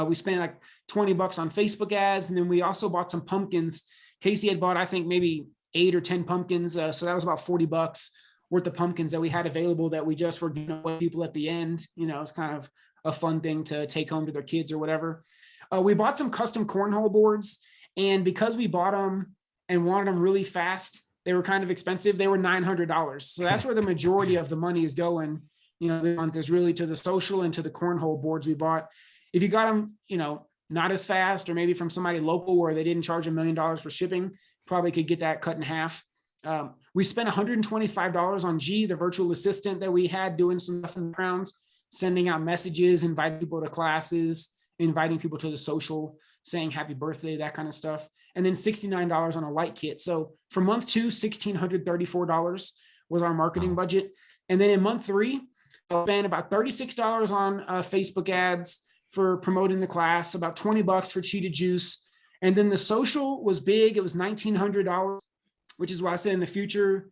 We spent like $20 on Facebook ads. And then we also bought some pumpkins. Casey had bought, I think, maybe 8 or 10 pumpkins. So that was about $40 worth of pumpkins that we had available that we just were giving away people at the end. It's kind of a fun thing to take home to their kids or whatever. We bought some custom cornhole boards. And because we bought them and wanted them really fast, they were kind of expensive. They were $900. So that's where the majority of the money is going. The month is really to the social and to the cornhole boards we bought. If you got them, not as fast, or maybe from somebody local where they didn't charge $1 million for shipping, probably could get that cut in half. We spent $125 on G, the virtual assistant that we had doing some stuff in the background, sending out messages, inviting people to classes, inviting people to the social, saying happy birthday, that kind of stuff. And then $69 on a light kit. So for month two, $1,634 was our marketing budget. And then in month three, I spent about $36 on Facebook ads for promoting the class, about $20 for Cheetah Juice. And then the social was big. It was $1,900, which is why I said in the future,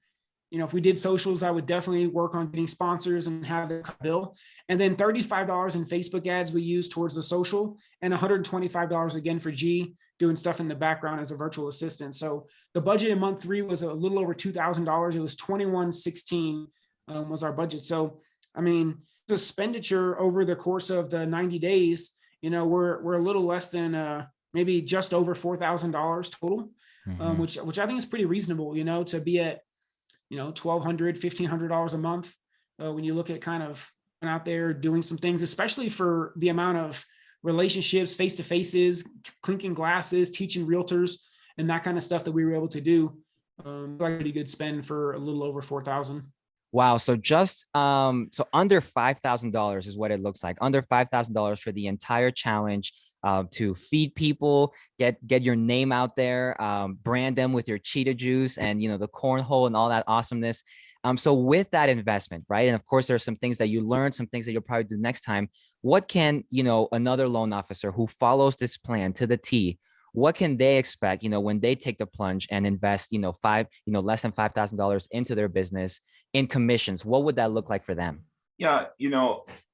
if we did socials, I would definitely work on getting sponsors and have the bill. And then $35 in Facebook ads we used towards the social, and $125 again for G, doing stuff in the background as a virtual assistant. So the budget in month three was a little over $2,000. It was $2,116 was our budget. So, the expenditure over the course of the 90 days, we're a little less than maybe just over $4,000 total, which I think is pretty reasonable, to be at, $1,200, $1,500 a month when you look at kind of out there doing some things, especially for the amount of relationships, face-to-faces, clinking glasses, teaching realtors, and that kind of stuff that we were able to do. Like a pretty good spend for a little over 4,000. Wow. So just so under $5,000 is what it looks like. Under $5,000 for the entire challenge, to feed people, get your name out there, brand them with your cheetah juice and the cornhole and all that awesomeness. So with that investment, right? And of course, there are some things that you learned, some things that you'll probably do next time. What can another loan officer who follows this plan to the T, what can they expect, when they take the plunge and invest, less than $5,000 into their business in commissions? What would that look like for them? Yeah,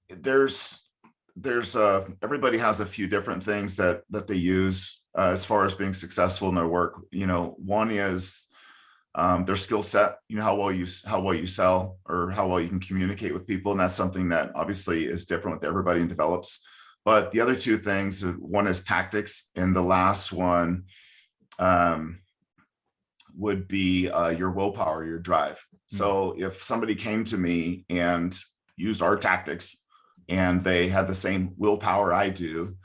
there's everybody has a few different things that they use as far as being successful in their work. One is their skill set, how well you sell or how well you can communicate with people, and that's something that obviously is different with everybody and develops. But the other two things, one is tactics, and the last one would be your willpower, your drive. So if somebody came to me and used our tactics and they had the same willpower I do,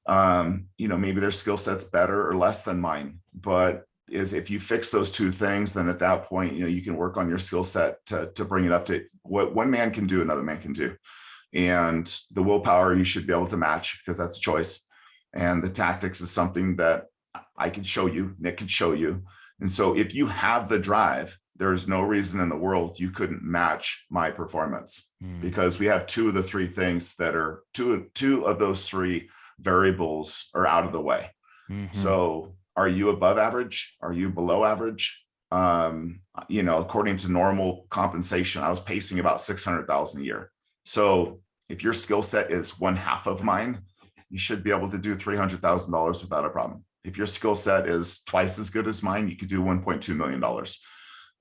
maybe their skill set's better or less than mine. But if you fix those two things, then at that point, you can work on your skill set to bring it up to what one man can do, another man can do. And the willpower you should be able to match because that's a choice. And the tactics is something that I can show you, Nick can show you. And so if you have the drive, there's no reason in the world you couldn't match my performance because we have two of the three things that are two of those three variables are out of the way. So are you above average? Are you below average? According to normal compensation, I was pacing about 600,000 a year. So if your skill set is 1/2 of mine, you should be able to do $300,000 without a problem. If your skill set is twice as good as mine, you could do $1.2 million.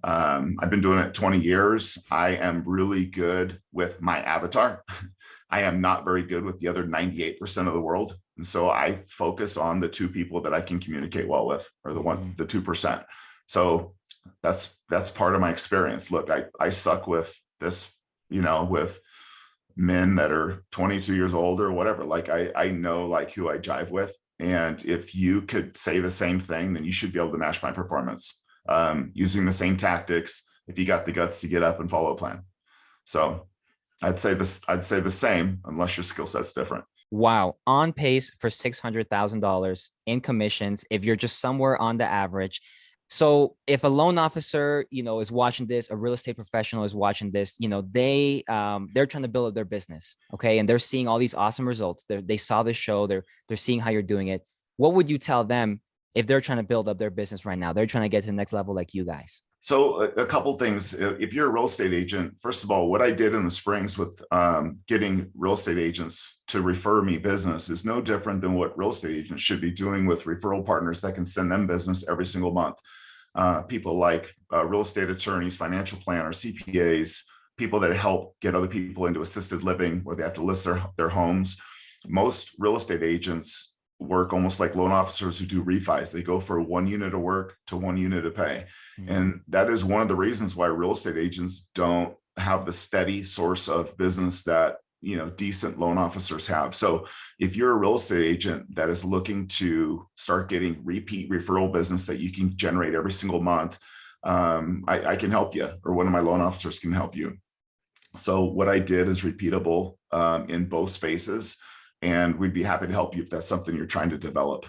I've been doing it 20 years. I am really good with my avatar. I am not very good with the other 98% of the world. And so I focus on the two people that I can communicate well with, or the 2%. So that's part of my experience. Look, I suck with this, with men that are 22 years old or whatever. Like I know who I jive with. And if you could say the same thing, then you should be able to match my performance using the same tactics. If you got the guts to get up and follow a plan. So I'd say the same unless your skill set's different. Wow. On pace for $600,000 in commissions if you're just somewhere on the average. So if a loan officer, is watching this, a real estate professional is watching this, they're trying to build up their business. Okay. And they're seeing all these awesome results. They saw this show. They're seeing how you're doing it. What would you tell them if they're trying to build up their business right now? They're trying to get to the next level like you guys. So a couple things. If you're a real estate agent, first of all, what I did in the Springs with getting real estate agents to refer me business is no different than what real estate agents should be doing with referral partners that can send them business every single month. People like real estate attorneys, financial planners, CPAs, people that help get other people into assisted living where they have to list their homes. Most real estate agents work almost like loan officers who do refis. They go for 1 unit of work to 1 unit of pay. And that is one of the reasons why real estate agents don't have the steady source of business that, decent loan officers have. So if you're a real estate agent that is looking to start getting repeat referral business that you can generate every single month, I can help you, or one of my loan officers can help you. So what I did is repeatable in both spaces. And we'd be happy to help you if that's something you're trying to develop.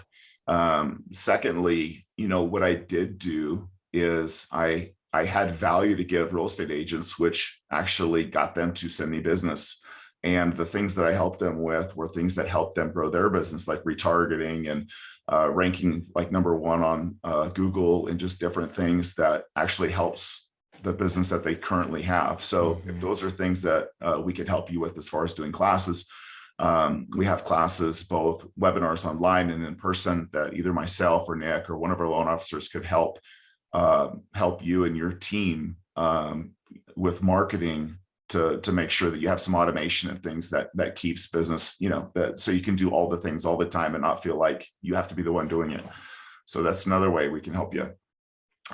Secondly, what I did do is I had value to give real estate agents, which actually got them to send me business. And the things that I helped them with were things that helped them grow their business, like retargeting and ranking like #1 on Google, and just different things that actually helps the business that they currently have. So if those are things that we could help you with as far as doing classes, we have classes, both webinars online and in person, that either myself or Nick or one of our loan officers could help you and your team with marketing to make sure that you have some automation and things that keeps business, so you can do all the things all the time and not feel like you have to be the one doing it. So that's another way we can help you.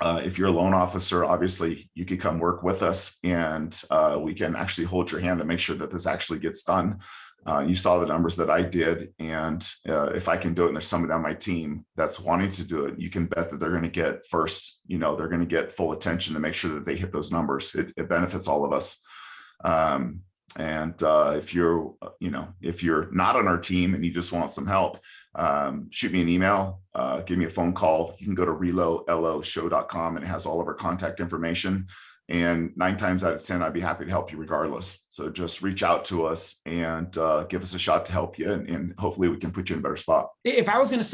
If you're a loan officer, obviously you could come work with us, and we can actually hold your hand and make sure that this actually gets done. You saw the numbers that I did, and if I can do it and there's somebody on my team that's wanting to do it, you can bet that they're going to get first, they're going to get full attention to make sure that they hit those numbers. It benefits all of us. And if you're not on our team and you just want some help, shoot me an email, give me a phone call. You can go to ReloLO and it has all of our contact information. And 9 times out of 10, I'd be happy to help you regardless. So just reach out to us and give us a shot to help you, and hopefully we can put you in a better spot. If I was going to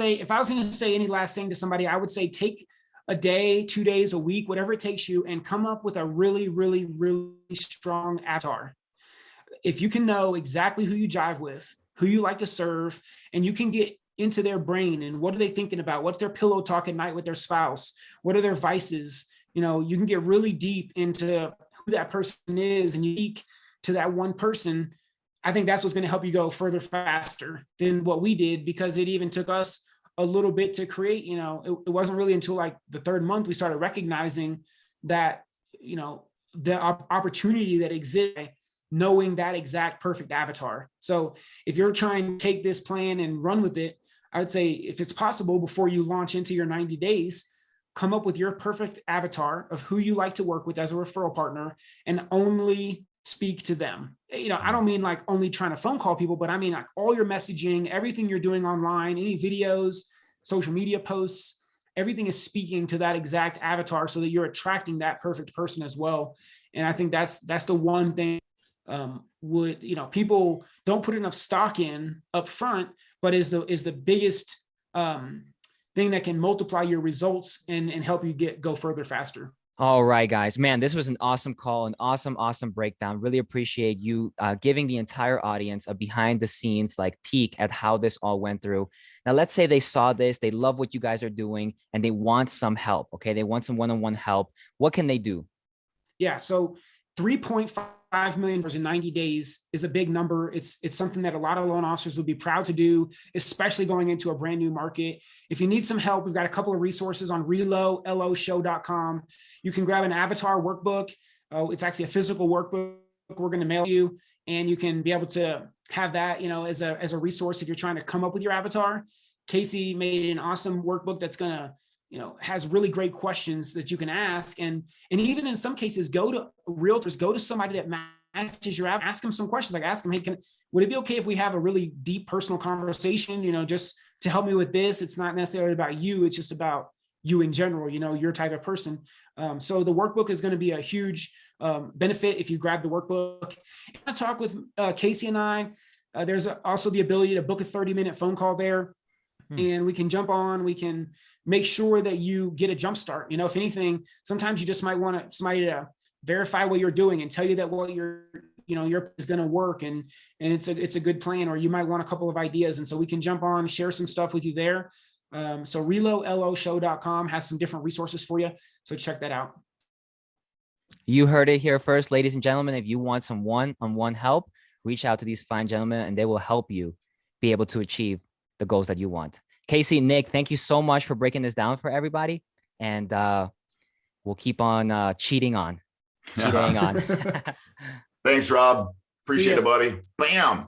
say any last thing to somebody, I would say take a day, 2 days, a week, whatever it takes you, and come up with a really, really, really strong avatar. If you can know exactly who you jive with, who you like to serve, and you can get into their brain and what are they thinking about? What's their pillow talk at night with their spouse? What are their vices? You can get really deep into who that person is and unique to that one person. I think that's what's going to help you go further faster than what we did, because it even took us a little bit to create. It wasn't really until like the 3rd month we started recognizing that, the opportunity that exists, knowing that exact perfect avatar. So if you're trying to take this plan and run with it, I would say if it's possible, before you launch into your 90 days, come up with your perfect avatar of who you like to work with as a referral partner and only speak to them. I don't mean like only trying to phone call people, but I mean like all your messaging, everything you're doing online, any videos, social media posts, everything is speaking to that exact avatar so that you're attracting that perfect person as well. And I think that's the one thing people don't put enough stock in up front, but is the biggest thing that can multiply your results and help you go further faster. All right, guys, man, this was an awesome call, an awesome breakdown. Really appreciate you giving the entire audience a behind the scenes peek at how this all went through. Now, let's say they saw this, they love what you guys are doing, and they want some help. Okay, they want some one-on-one help. What can they do? Yeah, so $3.5 million in 90 days is a big number. It's something that a lot of loan officers would be proud to do, especially going into a brand new market. If you need some help, we've got a couple of resources on ReloLO.com. You can grab an avatar workbook. It's actually a physical workbook we're going to mail you, and you can be able to have that, as a resource if you're trying to come up with your avatar. Casey made an awesome workbook that's going to has really great questions that you can ask. And even in some cases, go to realtors, go to somebody that matches your app, ask them some questions. Ask them, hey, would it be okay if we have a really deep personal conversation, just to help me with this? It's not necessarily about you. It's just about you in general, your type of person. So the workbook is going to be a huge benefit if you grab the workbook. I talk with Casey and I. There's also the ability to book a 30-minute phone call there. And we can jump on, we can make sure that you get a jump start. If anything, sometimes you just might want somebody to verify what you're doing and tell you that what your is going to work. And it's a good plan, or you might want a couple of ideas. And so we can jump on, share some stuff with you there. So ReloLO.com has some different resources for you. So check that out. You heard it here first, ladies and gentlemen. If you want some one-on-one help, reach out to these fine gentlemen and they will help you be able to achieve the goals that you want. Casey, Nick, thank you so much for breaking this down for everybody. And we'll keep on cheating on. Thanks, Rob. Appreciate it, buddy. Bam.